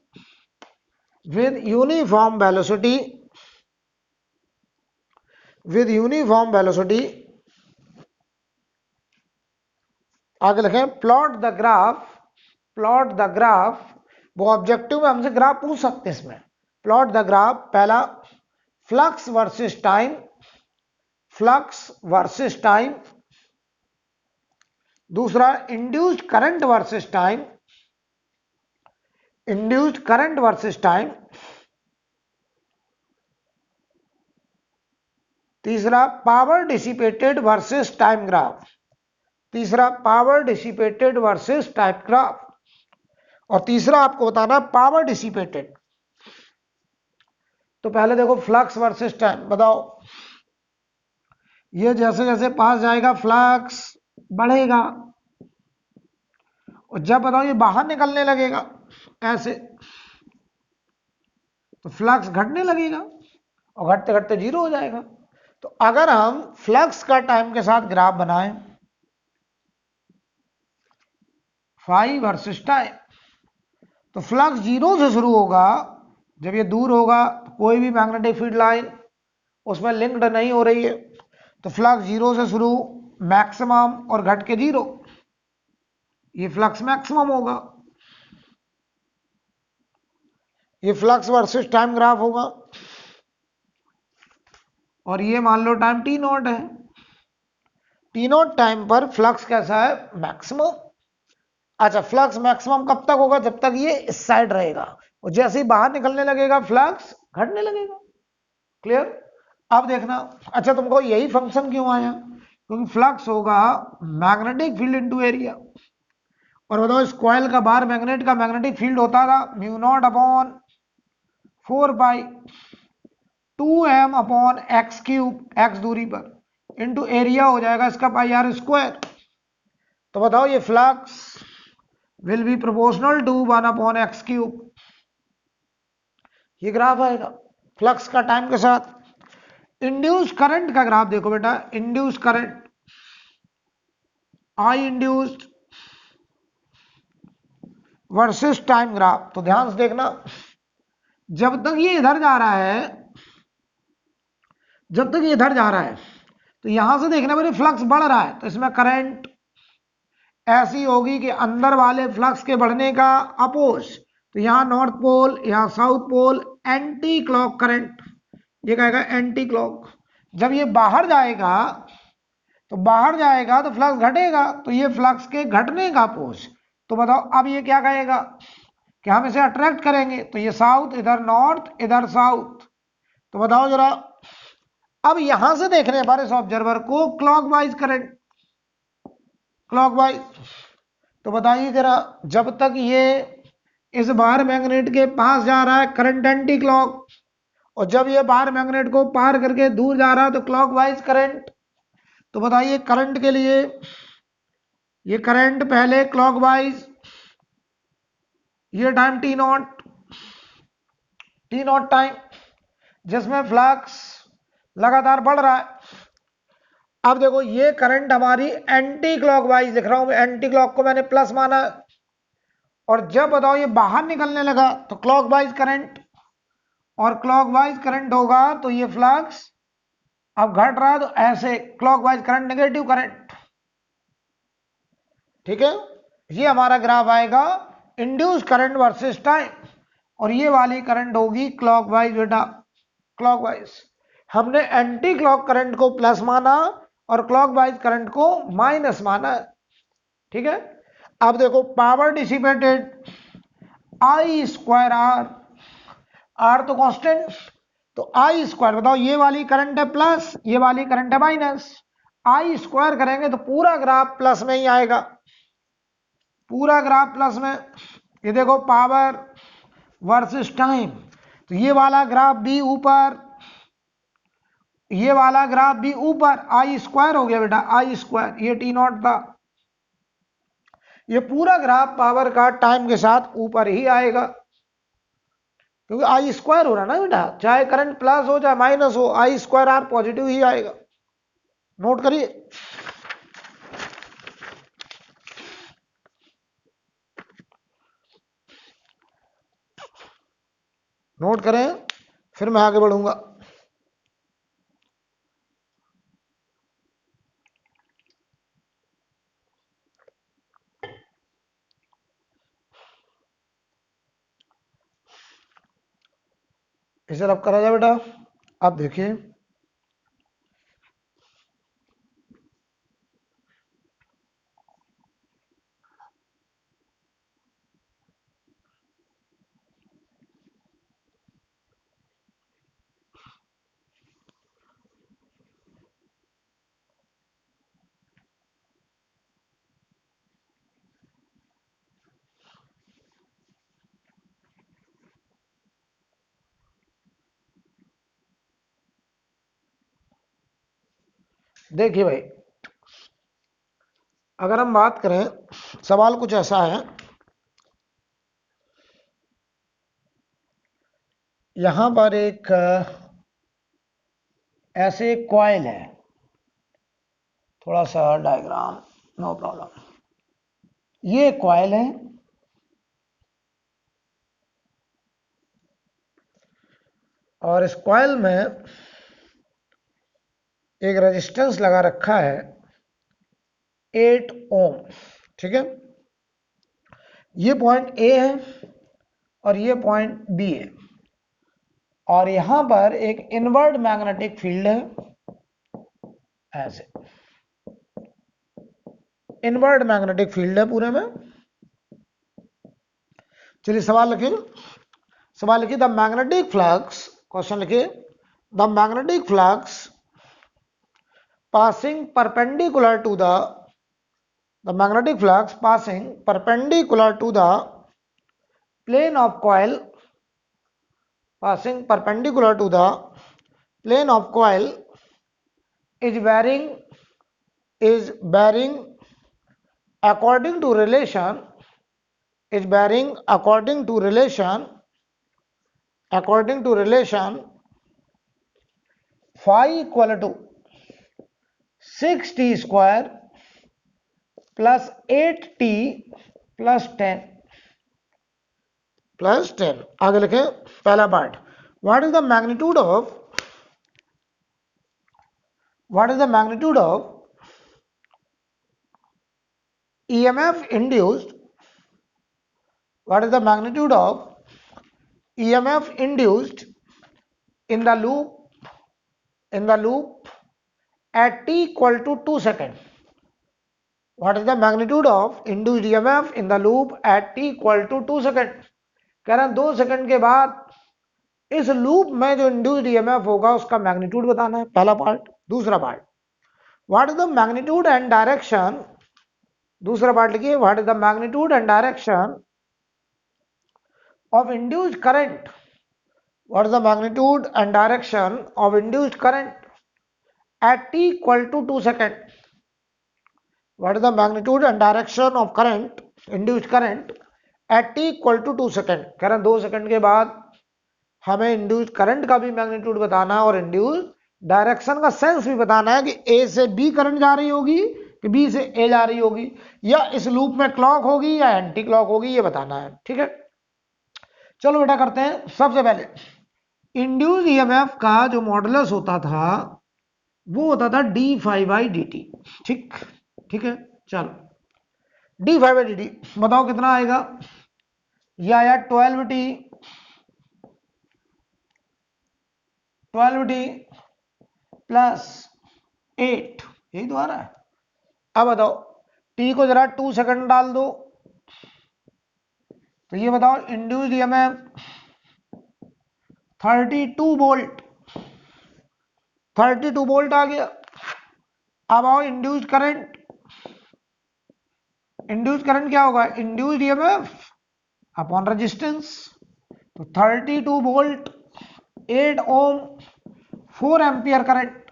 Speaker 1: आगे लिखें plot the graph, वो objective में हमसे graph पूछ सकते हैं इसमें। Plot the graph, पहला फ्लक्स वर्सेस टाइम, दूसरा इंड्यूस्ड करंट वर्सेस टाइम, तीसरा power dissipated versus time graph, और तीसरा आपको बताना पावर डिसिपेटेड। तो पहले देखो फ्लक्स वर्सेस टाइम, बताओ ये जैसे जैसे पास जाएगा फ्लक्स बढ़ेगा, और जब बताओ ये बाहर निकलने लगेगा ऐसे, तो फ्लक्स घटने लगेगा और घटते घटते जीरो हो जाएगा। तो अगर हम फ्लक्स का टाइम के साथ ग्राफ बनाएं, फाई वर्सेस टाइम, तो फ्लक्स जीरो से शुरू होगा, जब ये दूर होगा तो कोई भी मैग्नेटिक फील्ड लाइन उसमें लिंक्ड नहीं हो रही है, तो फ्लक्स जीरो से शुरू, मैक्सिमम और घट के जीरो, ये फ्लक्स मैक्सिमम होगा, ये फ्लक्स वर्सेस टाइम ग्राफ होगा, और ये मान लो टाइम टी नॉट है, टी नॉट टाइम पर फ्लक्स कैसा है, मैक्सिमम। अच्छा, फ्लक्स मैक्सिमम कब तक होगा, जब तक ये इस साइड रहेगा, और जैसे ही बाहर निकलने लगेगा फ्लक्स घटने लगेगा। क्लियर? अब देखना, अच्छा तुमको यही फंक्शन क्यों आया, क्योंकि फ्लक्स होगा मैग्नेटिक फील्ड इनटू एरिया, और बताओ इस कॉइल का बार मैग्नेट का मैग्नेटिक फील्ड होता था mu naught upon 4π2m/x³ x दूरी पर, इनटू एरिया हो जाएगा इसका πr²। तो बताओ ये flux will be proportional to 1/x³, ये ग्राफ आएगा फ्लक्स का टाइम के साथ। इंड्यूस्ड करंट का ग्राफ देखो बेटा, इंड्यूस्ड करंट, आई इंड्यूस्ड वर्सेस टाइम ग्राफ। तो ध्यान से देखना, जब तक ये इधर जा रहा है, तो यहां से देखना मेरे फ्लक्स बढ़ रहा है, तो इसमें करंट ऐसी होगी कि अंदर वाले फ्लक्स के बढ़ने का अपोज तो यहाँ नॉर्थ पोल, यहाँ south pole, anti clock current, ये कहेगा एंटी क्लॉक। जब ये बाहर जाएगा तो फ्लक्स घटेगा, तो ये फ्लक्स के घटने का पोज। तो बताओ अब ये क्या कहेगा कि हम इसे अट्रैक्ट करेंगे, तो ये साउथ, इधर नॉर्थ, इधर साउथ। तो बताओ जरा, अब यहां से देखने पर इस ऑब्जर्वर को क्लॉकवाइज करंट, क्लॉकवाइज। तो बताइए जरा, जब तक ये इस बार मैग्नेट के पास जा रहा है करंट एंटी क्लॉक, और जब ये बार मैग्नेट को पार करके दूर जा रहा है तो क्लॉकवाइज करंट। तो बताइए करंट के लिए, ये करंट पहले क्लॉकवाइज, ये time T not, T not time जिसमें फ्लक्स लगातार बढ़ रहा है। अब देखो ये करंट हमारी एंटी क्लॉकवाइज लिख रहा हूं मैं, एंटी क्लॉक को मैंने प्लस माना, और जब बताओ ये बाहर निकलने लगा तो क्लॉकवाइज करंट, और क्लॉकवाइज करंट होगा तो ये फ्लक्स अब घट रहा है, तो ऐसे क्लॉकवाइज करंट, नेगेटिव करंट। ठीक है, ये हमारा ग्राफ आएगा इंड्यूस करंट वर्सेस टाइम, और ये वाली करंट होगी क्लॉकवाइज बेटा, क्लॉकवाइज। हमने एंटी क्लॉक करंट को प्लस माना और क्लॉकवाइज करंट को माइनस माना। ठीक है, अब देखो power dissipated I square R, R तो कांस्टेंट, तो आई स्क्वायर, बताओ ये वाली करंट है प्लस, ये वाली करंट है माइनस, आई स्क्वायर करेंगे तो पूरा ग्राफ प्लस में ही आएगा, पूरा ग्राफ प्लस में। ये देखो पावर वर्सेस टाइम, तो ये वाला ग्राफ भी ऊपर, ये वाला ग्राफ भी ऊपर, आई स्क्वायर हो गया बेटा, आई स्क्वायर, ये टी नॉट था। ये पूरा ग्राफ पावर का टाइम के साथ ऊपर ही आएगा, क्योंकि आई स्क्वायर हो रहा ना बेटा, चाहे करंट प्लस हो चाहे माइनस हो, आई स्क्वायर आर पॉजिटिव ही आएगा। नोट करिए, नोट करें, फिर मैं आगे बढ़ूंगा। इसे रब करा जाए बेटा। अब देखिए, देखिए भाई, अगर हम बात करें, सवाल कुछ ऐसा है, यहां पर एक ऐसे कॉइल है, थोड़ा सा डायग्राम, नो प्रॉब्लम। ये कॉइल है, और इस कॉइल में एक रेजिस्टेंस लगा रखा है 8 ओम। ठीक है, ये पॉइंट ए है और ये पॉइंट बी है, और यहां पर एक इनवर्ड मैग्नेटिक फील्ड है, ऐसे इनवर्ड मैग्नेटिक फील्ड है पूरे में। चलिए सवाल लिखिए, सवाल लिखिए, द मैग्नेटिक फ्लक्स, क्वेश्चन लिखिए, the magnetic flux passing perpendicular to the magnetic flux passing perpendicular to the plane of coil, passing perpendicular to the plane of coil is bearing according to relation, is bearing according to relation phi equal to 6t square plus 8t plus 10 plus 10। आगे लिखें, पहला part, what is the magnitude of EMF induced what is the magnitude of EMF induced in the loop at t equal to 2 seconds? What is the magnitude of induced EMF in the loop at t equal to 2 seconds? कह रहे हैं 2 second के बाद इस loop में जो induced EMF होगा उसका मैग्नीट्यूड बताना है, पहला पार्ट। दूसरा part, what is the magnitude and direction, दूसरा पार्ट लिखिए, what is the magnitude and direction of induced current, what is the magnitude and direction of induced current at t equal to 2 second, what is the magnitude and direction of current, induced current at t equal to 2 second. कह रहे हैं 2 second के बाद हमें induced current का भी magnitude बताना है और इंड्यूस्ड डायरेक्शन का सेंस भी बताना है कि ए से बी करंट जा रही होगी कि बी से ए जा रही होगी, या इस लूप में क्लॉक होगी या एंटी क्लॉक होगी, ये बताना है। ठीक है, चलो बेटा करते हैं। सबसे पहले इंड्यूस्ड ईएमएफ का जो मॉडुलस होता था वो होता था d∅dt। ठीक है, चलो d∅dt बताओ कितना आएगा, या 12t प्लस 8, यही तो आ रहा है। अब बताओ t को जरा 2 सेकंड डाल दो, तो ये बताओ इंड्यूस्ड ईएमएफ 32 वोल्ट, 32 वोल्ट आ गया। अब आओ इंड्यूस्ड करंट, इंड्यूस्ड करंट क्या होगा, इंड्यूस्ड ईएमएफ अपॉन रेजिस्टेंस, तो 32 वोल्ट 8 ओम 4 एम्पियर करंट,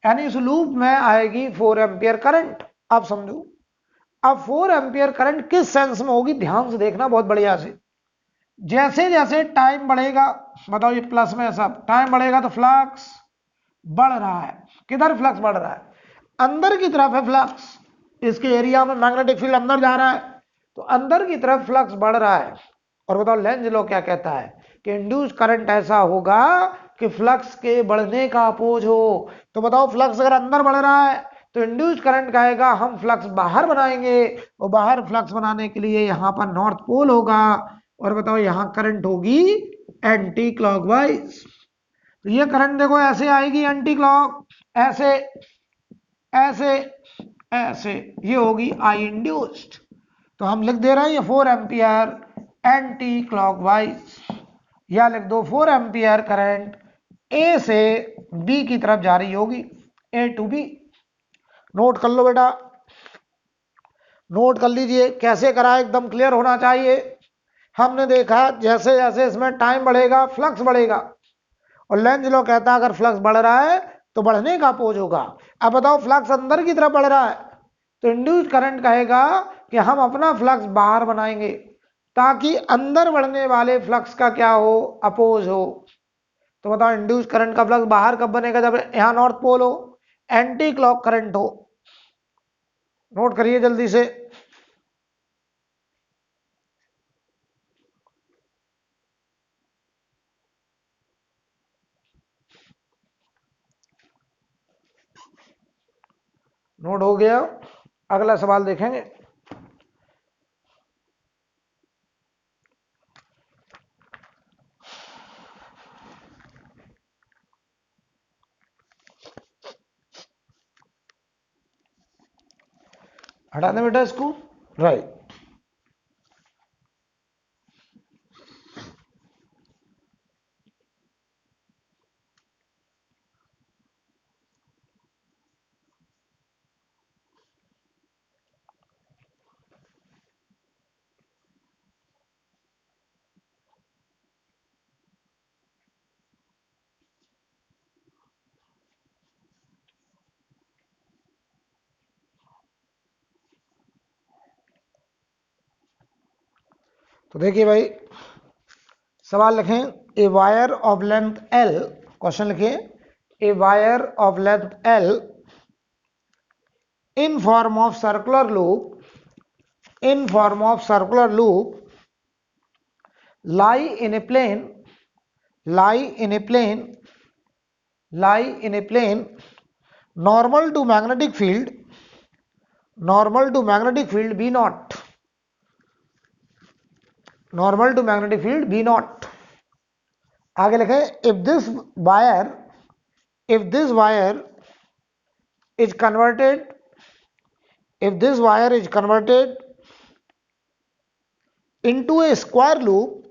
Speaker 1: यानी इस लूप में आएगी 4 एम्पियर करंट। अब समझो, अब 4 एम्पियर करंट किस सेंस में होगी, ध्यान से देखना बहुत बढ़िया से। जैसे जैसे टाइम बढ़ेगा, बताओ ये प्लस में सब, टाइम बढ़ेगा तो फ्लक्स बढ़ रहा है। किधर फ्लक्स बढ़ रहा है, अंदर की तरफ है फ्लक्स, इसके एरिया में मैग्नेटिक फील्ड अंदर जा रहा है, तो अंदर की तरफ फ्लक्स बढ़ रहा है। और बताओ लेंज लॉ क्या कहता है कि इंड्यूस्ड करंट ऐसा होगा कि फ्लक्स के बढ़ने का अपोज हो। तो बताओ फ्लक्स अगर अंदर बढ़ रहा है तो इंड्यूस्ड करंट कहेगा हम फ्लक्स बाहर बनाएंगे, और बाहर फ्लक्स बनाने के लिए यहाँ पर नॉर्थ पोल होगा, और बताओ यहाँ करंट होगी एंटी क्लॉकवाइज। तो ये करंट देखो ऐसे आएगी एंटी क्लॉक, ऐसे ऐसे ऐसे, ये होगी आई इंड्यूस्ड। तो हम लिख दे रहे हैं ये 4 एम्पियर एंटी क्लॉकवाइज, या लिख दो 4 एम्पियर करंट ए से बी की तरफ जा रही होगी, ए टू बी। नोट कर लो बेटा, नोट कर लीजिए, कैसे करा एकदम क्लियर होना चाहिए। हमने देखा जैसे जैसे इसमें टाइम बढ़ेगा फ्लक्स बढ़ेगा, और लेंज लॉ कहता है अगर फ्लक्स बढ़ रहा है तो बढ़ने का अपोज होगा। अब बताओ फ्लक्स अंदर की तरफ बढ़ रहा है तो इंड्यूस्ड करंट कहेगा कि हम अपना फ्लक्स बाहर बनाएंगे ताकि अंदर बढ़ने वाले फ्लक्स का क्या हो, अपोज हो। तो बताओ इंड्यूस्ड करंट का फ्लक्स बाहर कब बनेगा, जब यहाँ नॉर्थ पोल हो, एंटी क्लॉक करंट हो। नोट करिए जल्दी से। नोट हो गया, अगला सवाल देखेंगे। हटा दें बेटा इसको, राइट। तो देखिए भाई सवाल लिखें, a wire of length L, question लिखिए, a wire of length L in form of circular loop lie in a plane normal to magnetic field B naught, normal to magnetic field B naught. आगे लिखे if this wire is converted into a square loop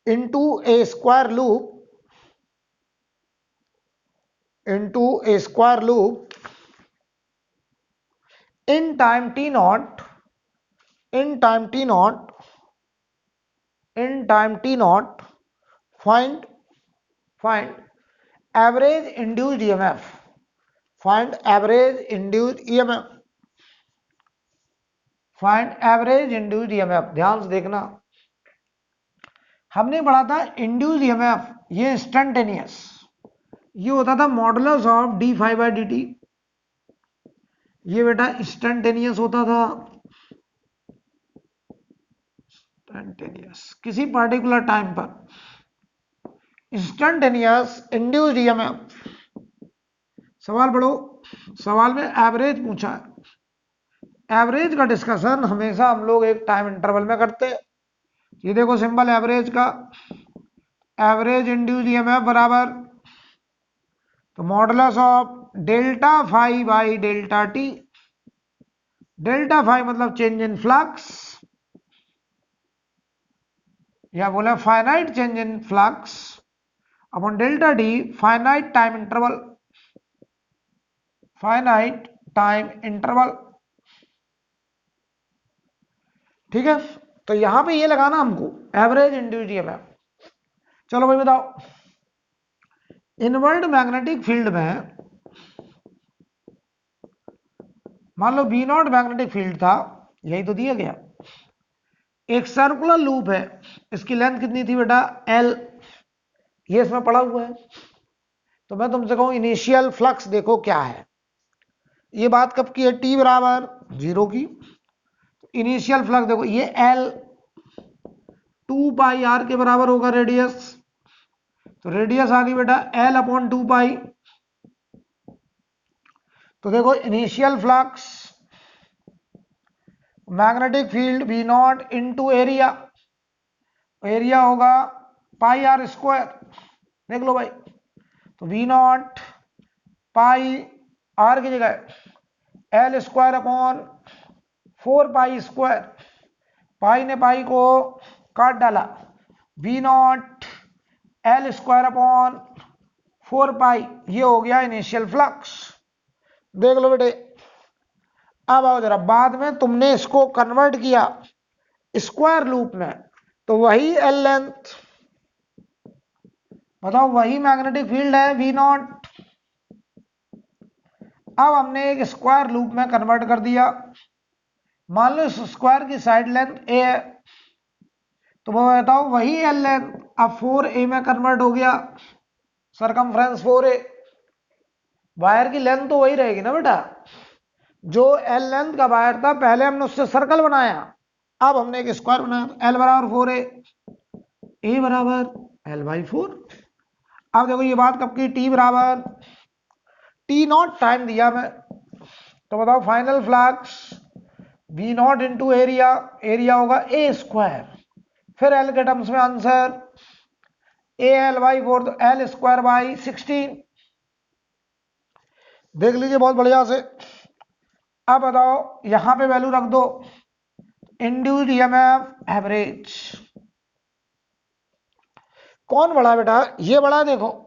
Speaker 1: into a square loop in time t naught find average induced EMF find average induced EMF। ध्यान से देखना, हमने पढ़ा था induce EMF ये instantaneous, ये होता था modulus of d phi by d t. ये बेटा इंस्टेंटेनियस होता था, किसी पार्टिकुलर टाइम पर इंस्टेंटेनियस इंड्यूस्ड ईएमएफ। सवाल पढ़ो, सवाल में एवरेज पूछा है। एवरेज का डिस्कशन हमेशा हम लोग एक टाइम इंटरवल में करते हैं। ये देखो सिंबल एवरेज का, एवरेज इंड्यूस्ड ईएमएफ बराबर तो modulus of delta phi by delta t. Delta phi मतलब चेंज इन फ्लक्स, या बोला finite change in flux upon delta the finite time interval. ठीक है, तो यहां पे ये लगाना हमको एवरेज इंड्यूस्ड ईएमएफ। चलो भाई बताओ, इनवर्ट मैग्नेटिक फील्ड में मान लो बी नॉट मैग्नेटिक फील्ड था, यही तो दिया गया। एक सर्कुलर लूप है, इसकी लेंथ कितनी थी बेटा एल, ये इसमें पड़ा हुआ है। तो मैं तुमसे कहूं इनिशियल फ्लक्स देखो क्या है। ये बात कब की है, टी बराबर 0 की। इनिशियल फ्लक्स देखो ये एल 2 पाई आर के बराबर होगा रेडियस, तो रेडियस आ गई बेटा एल अपॉन 2 पाई। तो देखो initial flux magnetic field B naught into area, area होगा पाई आर स्क्वायर। देख लो भाई, तो वी नॉट पाई आर की जगह L square upon 4 pi square, pi ने पाई को काट डाला, V not L square upon 4 pi, ये हो गया इनिशियल फ्लक्स। देख लो बेटे, अब आओ जरा, बाद में तुमने इसको कन्वर्ट किया स्क्वायर लूप में, तो वही एल लेंथ, बताओ वही मैग्नेटिक फील्ड है वी नॉट। अब हमने एक स्क्वायर लूप में कन्वर्ट कर दिया। मान लो इस स्क्वायर की साइड लेंथ ए है, तो वो बताओ वही एल लेंथ अब 4a में कन्वर्ट हो गया, सरकमफ्रेंस 4a। वायर की लेंथ तो वही रहेगी ना बेटा, जो एल लेंथ का वायर था पहले हमने उससे सर्कल बनाया, अब हमने एक स्क्वायर बनाया, एल बराबर 4a, ए बराबर एल बाई 4। अब देखो ये बात कब की, टी बराबर टी नॉट टाइम दिया मैं, तो बताओ final flux B naught into area, area होगा ए स्क्वायर, फिर एल के टर्म्स में आंसर ए एल बाई 4, तो एल स्क्वायर बाई 16। देख लीजिए बहुत बढ़िया से। अब बताओ यहां पे वैल्यू रख दो, इंड्यूस्ड ईएमएफ एवरेज कौन बड़ा है बेटा, ये बड़ा है। देखो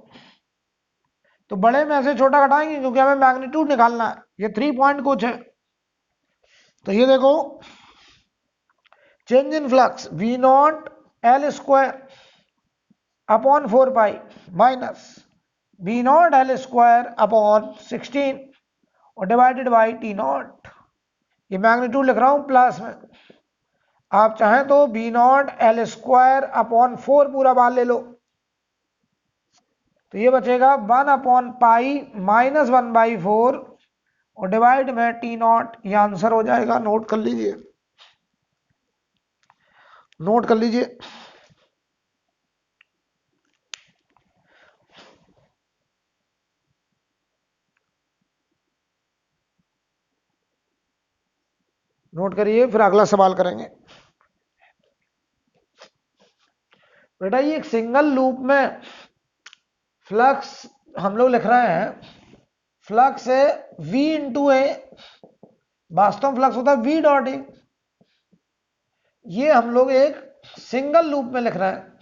Speaker 1: तो बड़े में से छोटा घटाएंगे क्योंकि हमें मैग्नीट्यूड निकालना है, ये 3 पॉइंट कुछ है। तो ये देखो change in flux B not L square upon 4 pi minus B not L square upon 16 और डिवाइडेड बाई टी नॉट। ये मैग्नीट्यूड लिख रहा हूं प्लस में, आप चाहें तो B naught L square upon 4 पूरा बार ले लो, तो ये बचेगा 1 अपॉन पाई माइनस 1 बाई 4 और डिवाइड में टी नॉट। ये आंसर हो जाएगा, नोट कर लीजिए, नोट कर लीजिए। नोट करिए, फिर अगला सवाल करेंगे। बेटा ये एक सिंगल लूप में फ्लक्स हम लोग लिख रहे हैं, फ्लक्स है v इंटू ए, वास्तव में फ्लक्स होता है v डॉट ए। ये हम लोग एक सिंगल लूप में लिख रहे हैं,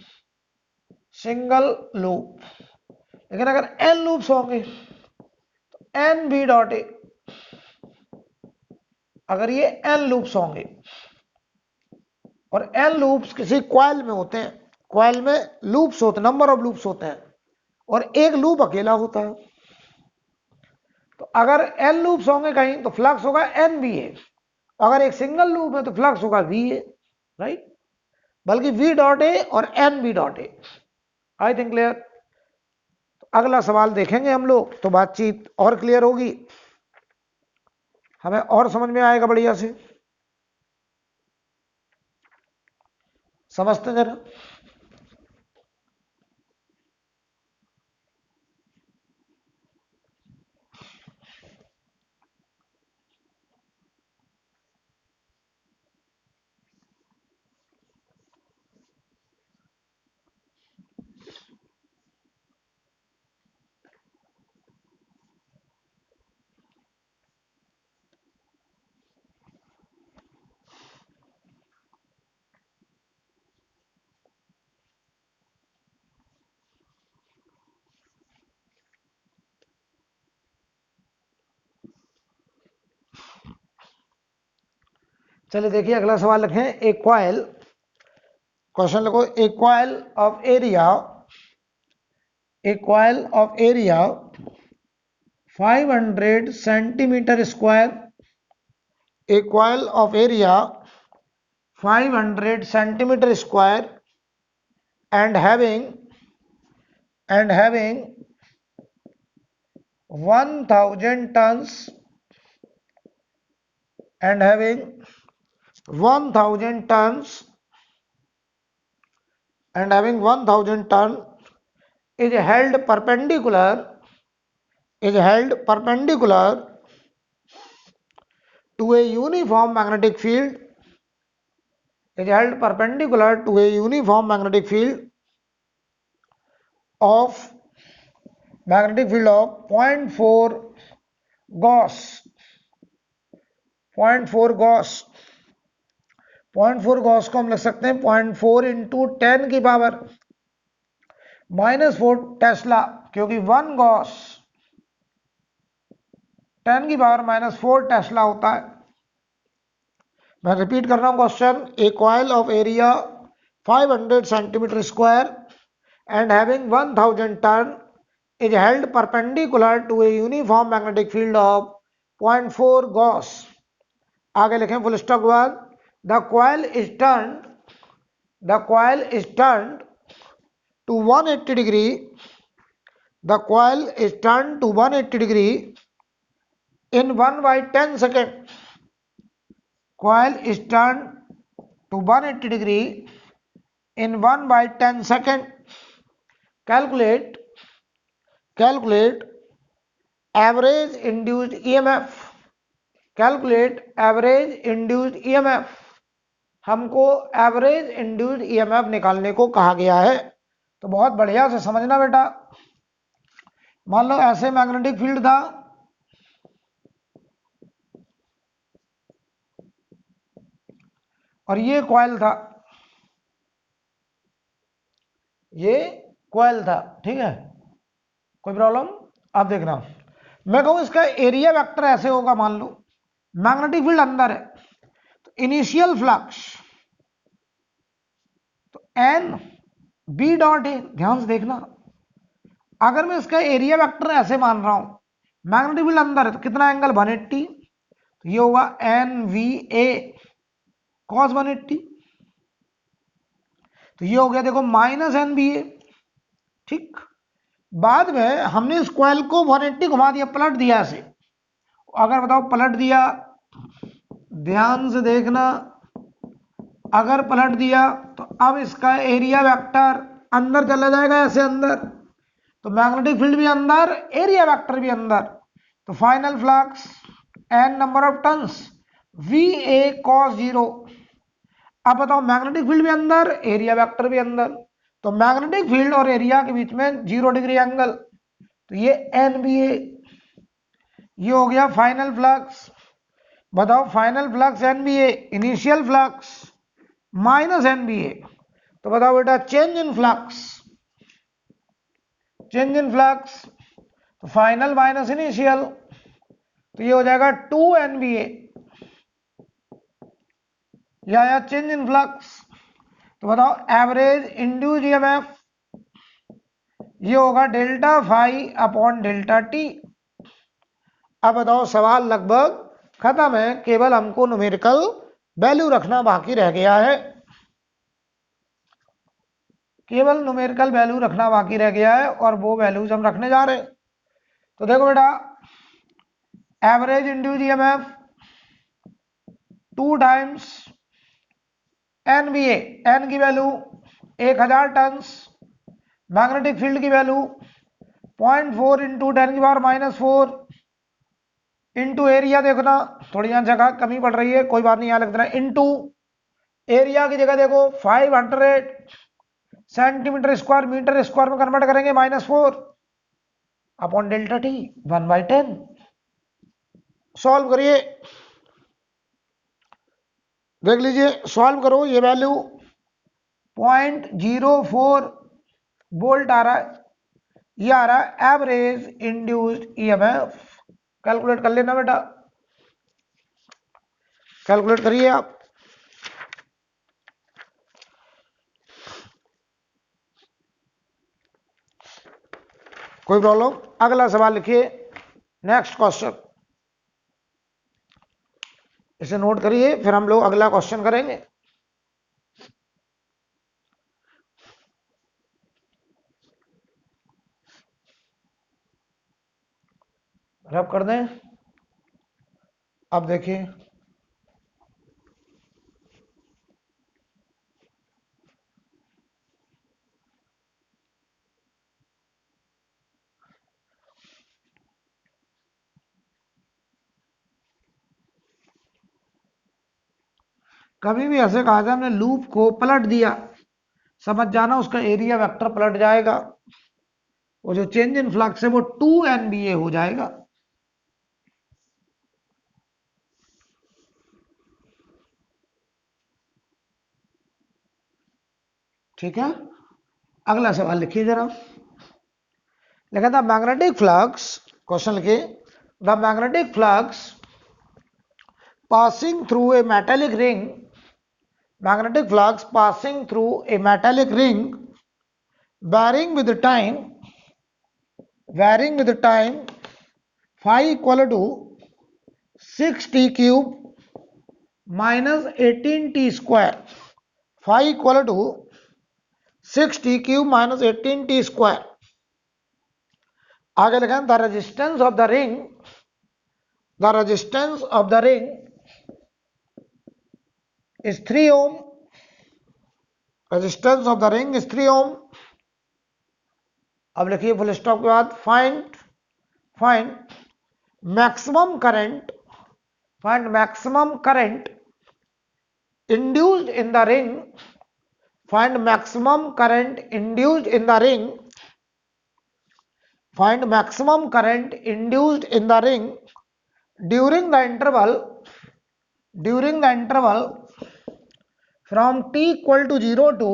Speaker 1: सिंगल लूप। लेकिन अगर n लूप्स होंगे तो n v डॉट ए, अगर ये n लूप्स होंगे और n लूप्स किसी क्वाइल में होते हैं, क्वाइल में लूप्स होते हैं, नंबर ऑफ लूप्स होते हैं, और एक लूप अकेला होता है, तो अगर n लूप्स होंगे कहीं तो फ्लक्स होगा n v ए, अगर एक सिंगल लूप है तो फ्लक्स होगा v ए, राइट, बल्कि v डॉट ए और n v dot A. I think clear. तो अगला सवाल देखेंगे हम लोग तो बातचीत और क्लियर होगी, हमें और समझ में आएगा बढ़िया से। समझते जरा। चलिए देखिए अगला सवाल लिखें, ए कॉइल, क्वेश्चन लिखो, a coil of area, a coil of area 500 centimetre square, a coil of area 500 centimetre square and having 1000 tons and having 1000 tons and having 1000 ton is held perpendicular to a uniform magnetic field, is held perpendicular to a uniform magnetic field of 0.4 Gauss, 0.4 Gauss, 0.4 Gauss को हम लिख सकते हैं 0.4 into 10 की power -4 Tesla, क्योंकि 1 Gauss 10 की power -4 Tesla होता है। मैं रिपीट कर रहा हूं question, A coil of area 500 centimetre square and having 1000 ton is held perpendicular to a uniform magnetic field of 0.4 Gauss। आगे लिखें फुल स्टॉप के बाद, the coil is turned to 180 degree, the coil is turned to 180 degree in 1/10 second, coil is turned to 180 degree in 1/10 second। Calculate average induced EMF, calculate average induced EMF। हमको average induced EMF निकालने को कहा गया है। तो बहुत बढ़िया से समझना बेटा, मान लो ऐसे मैग्नेटिक फील्ड था, और ये कॉइल था, ये कॉइल था, ठीक है, कोई प्रॉब्लम? अब देखना, मैं कहूं इसका एरिया वेक्टर ऐसे होगा, मान लो मैग्नेटिक फील्ड अंदर है, तो इनिशियल फ्लक्स तो एन बी डॉट ए, ध्यान से देखना, अगर मैं इसका एरिया वेक्टर ऐसे मान रहा हूं, मैग्नेटिक फील्ड अंदर है तो कितना एंगल 180, तो ये होगा एन वी ए कॉस 180, तो ये हो गया देखो माइनस एन बी ए, ठीक। बाद में हमने इस कॉइल को 180 घुमा दिया, पलट दिया ऐसे, अगर बताओ पलट दिया, ध्यान से देखना, अगर पलट दिया तो अब इसका एरिया वेक्टर अंदर चला जाएगा ऐसे अंदर, तो मैग्नेटिक फील्ड भी अंदर, एरिया वेक्टर भी अंदर, तो final flux N number of turns B A cos 0। अब बताओ मैग्नेटिक फील्ड भी अंदर, एरिया वेक्टर भी अंदर, तो मैग्नेटिक फील्ड और एरिया के बीच में 0 डिग्री एंगल, तो ये NBA, ये हो गया फाइनल फ्लक्स। बताओ final flux NBA, initial flux minus NBA, तो बताओ बेटा change in flux, change in flux, तो फाइनल माइनस इनिशियल, तो ये हो जाएगा 2NBA, या चेंज इन फ्लक्स। तो बताओ एवरेज इंड्यूस ईएमएफ, ये होगा delta phi upon delta t. अब बताओ सवाल लगभग खत्म है, केवल हमको न्यूमेरिकल वैल्यू रखना बाकी रह गया है, केवल न्यूमेरिकल वैल्यू रखना बाकी रह गया है और वो वैल्यूज हम रखने जा रहे हैं। तो देखो बेटा average induce EMF 2 times NBA, N की वैल्यू 1000 टन, मैग्नेटिक फील्ड की वैल्यू 0.4 इंटू 10⁻⁻⁴ इंटू एरिया, देखना थोड़ी यहाँ जगह कमी पड़ रही है, कोई बात नहीं, यहाँ लिख देना इंटू एरिया की जगह देखो 500 सेंटीमीटर स्क्वायर, मीटर स्क्वायर में कन्वर्ट करेंगे -4 अपॉन डेल्टा टी 1/10। सॉल्व करिए, देख लीजिए, सॉल्व करो, ये वैल्यू 0.04 वोल्ट आ रहा है, ये आ रहा है एवरेज इंड्यूस्ड ईएमएफ। कैलकुलेट कर लेना बेटा, कैलकुलेट करिए आप। कोई प्रॉब्लम? अगला सवाल लिखिए, नेक्स्ट क्वेश्चन, इसे नोट करिए, फिर हम लोग अगला क्वेश्चन करेंगे। रब कर दें। अब देखिए, कभी भी ऐसे कहा था हमने लूप को पलट दिया, समझ जाना उसका एरिया वेक्टर पलट जाएगा, वो जो चेंज इन फ्लक्स है वो 2NBA हो जाएगा। ठीक है, अगला सवाल लिखिए जरा, लिखा था मैग्नेटिक फ्लक्स, क्वेश्चन लिखिए, the magnetic flux passing through a metallic ring, magnetic flux passing through a metallic ring varying with the time, phi equal to 6t cube minus 18t square, phi equal to 6t cube minus 18t square। आगे लिखा the resistance of the ring, the resistance of the ring is 3 ohm, resistance of the ring is 3 ohm। अब लिखिए full stop के बाद find maximum current, find maximum current induced in the ring, find maximum current induced in the ring, find maximum current induced in the ring during the interval from t equal to 0 to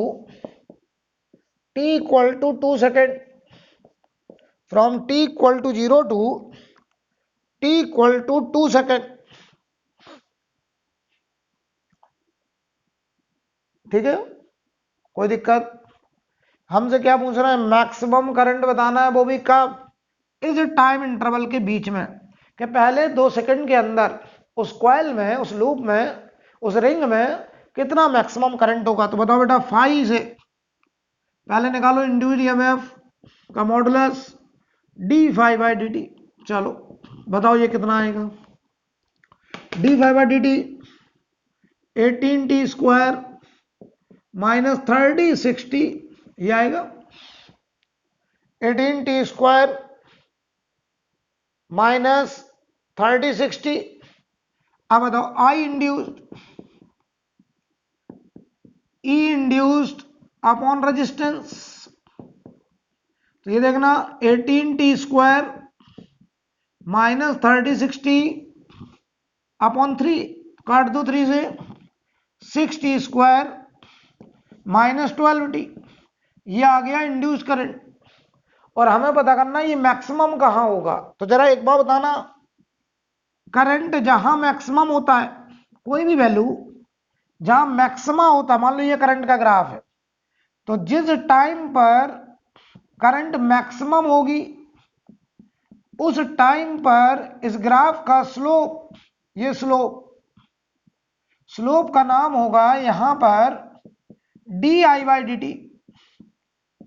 Speaker 1: t equal to 2 second, from t equal to 0 to t equal to 2 second। ठीक है, कोई दिक्कत? हमसे क्या पूछ रहा है? Maximum current बताना है, वो भी कब? इस टाइम इंटरवल के बीच में, कि पहले 2 सेकंड के अंदर उस कॉइल में, उस लूप में, उस रिंग में कितना मैक्सिमम करंट होगा। तो बताओ बेटा, फाई से पहले निकालो इंड्यूस्ड ईएमएफ का modulus d phi by d t. चलो बताओ ये कितना आएगा, d phi by d t 18t square minus 3060, ये आएगा 18t स्क्वायर माइनस 3060। अब बताओ I induced, E induced upon resistance, तो ये देखना 18t² माइनस 3060 अपॉन 3, काट दो 3 से, 6t² माइनस 12t, ये आ गया इंड्यूस करंट। और हमें पता करना ये मैक्सिमम कहां होगा। तो जरा एक बार बताना, करंट जहां मैक्सिमम होता है, कोई भी वैल्यू जहां मैक्सिमम होता, मान लो ये करंट का ग्राफ है, तो जिस टाइम पर करंट मैक्सिमम होगी उस टाइम पर इस ग्राफ का स्लोप, ये स्लोप का नाम होगा यहां पर di/dt।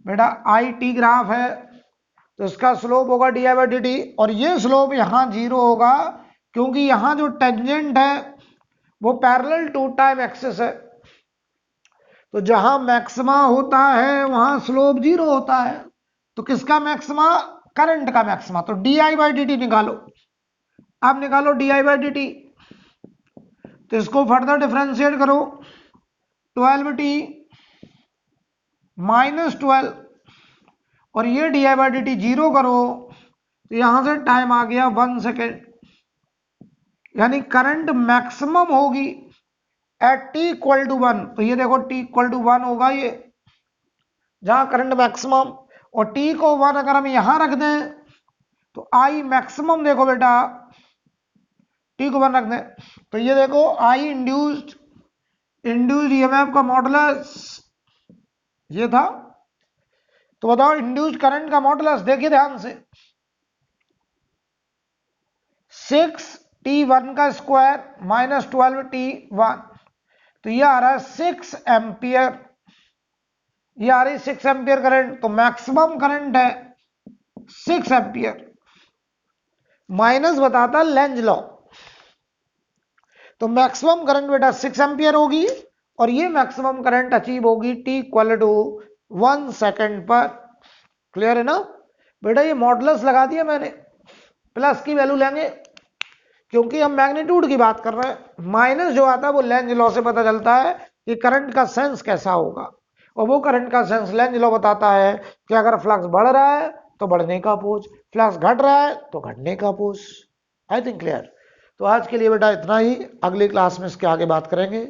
Speaker 1: बेटा आई टी ग्राफ है तो इसका स्लोप होगा di/dt, और ये स्लोप यहां 0 होगा क्योंकि यहां जो टेंजेंट है वो पैरेलल टू टाइम एक्सिस है। तो जहां मैक्सिमा होता है वहां स्लोप 0 होता है। तो किसका मैक्सिमा? करंट का मैक्सिमा। तो di/dt निकालो। अब निकालो di/dt, तो इसको फर्दर डिफरेंशिएट करो, 12t माइनस 12, और ये di/dt 0 करो तो यहां से टाइम आ गया 1 सेकेंड। यानी करंट मैक्सिमम होगी एट t इक्वल टू 1। तो ये देखो t इक्वल टू 1 होगा ये जहां करंट मैक्सिमम, और t को 1 अगर हम यहां रख दें तो I मैक्सिमम देखो बेटा t को 1 रख दें तो ये देखो I इंड्यूस्ड ईएमएफ का मॉडुलस ये था। तो बताओ इंड्यूस्ड करंट का मॉडुलस, देखिए ध्यान से, 6t1 का स्क्वायर माइनस 12t1, तो ये आ रहा है 6 एम्पियर, ये आ रही 6 एम्पियर करंट। तो मैक्सिमम करंट है 6 एम्पियर, माइनस बताता लेंज लॉ। तो मैक्सिमम करंट बेटा 6 एम्पियर होगी, और ये मैक्सिमम करंट अचीव होगी t इक्वल टू 1 सेकेंड पर। क्लियर है ना बेटा? ये मॉडुलस लगा दिया मैंने, प्लस की वैल्यू लेंगे क्योंकि हम मैग्नीट्यूड की बात कर रहे हैं। माइनस जो आता है वो लेंज लॉ से पता चलता है कि करंट का सेंस कैसा होगा, और वो करंट का सेंस लेंज लॉ बताता है कि अगर फ्लक्स बढ़ रहा है तो बढ़ने का अपोज, फ्लक्स घट रहा है तो घटने का अपोज। आई थिंक क्लियर। तो आज के लिए बेटा इतना ही, अगली क्लास में इसके आगे बात करेंगे।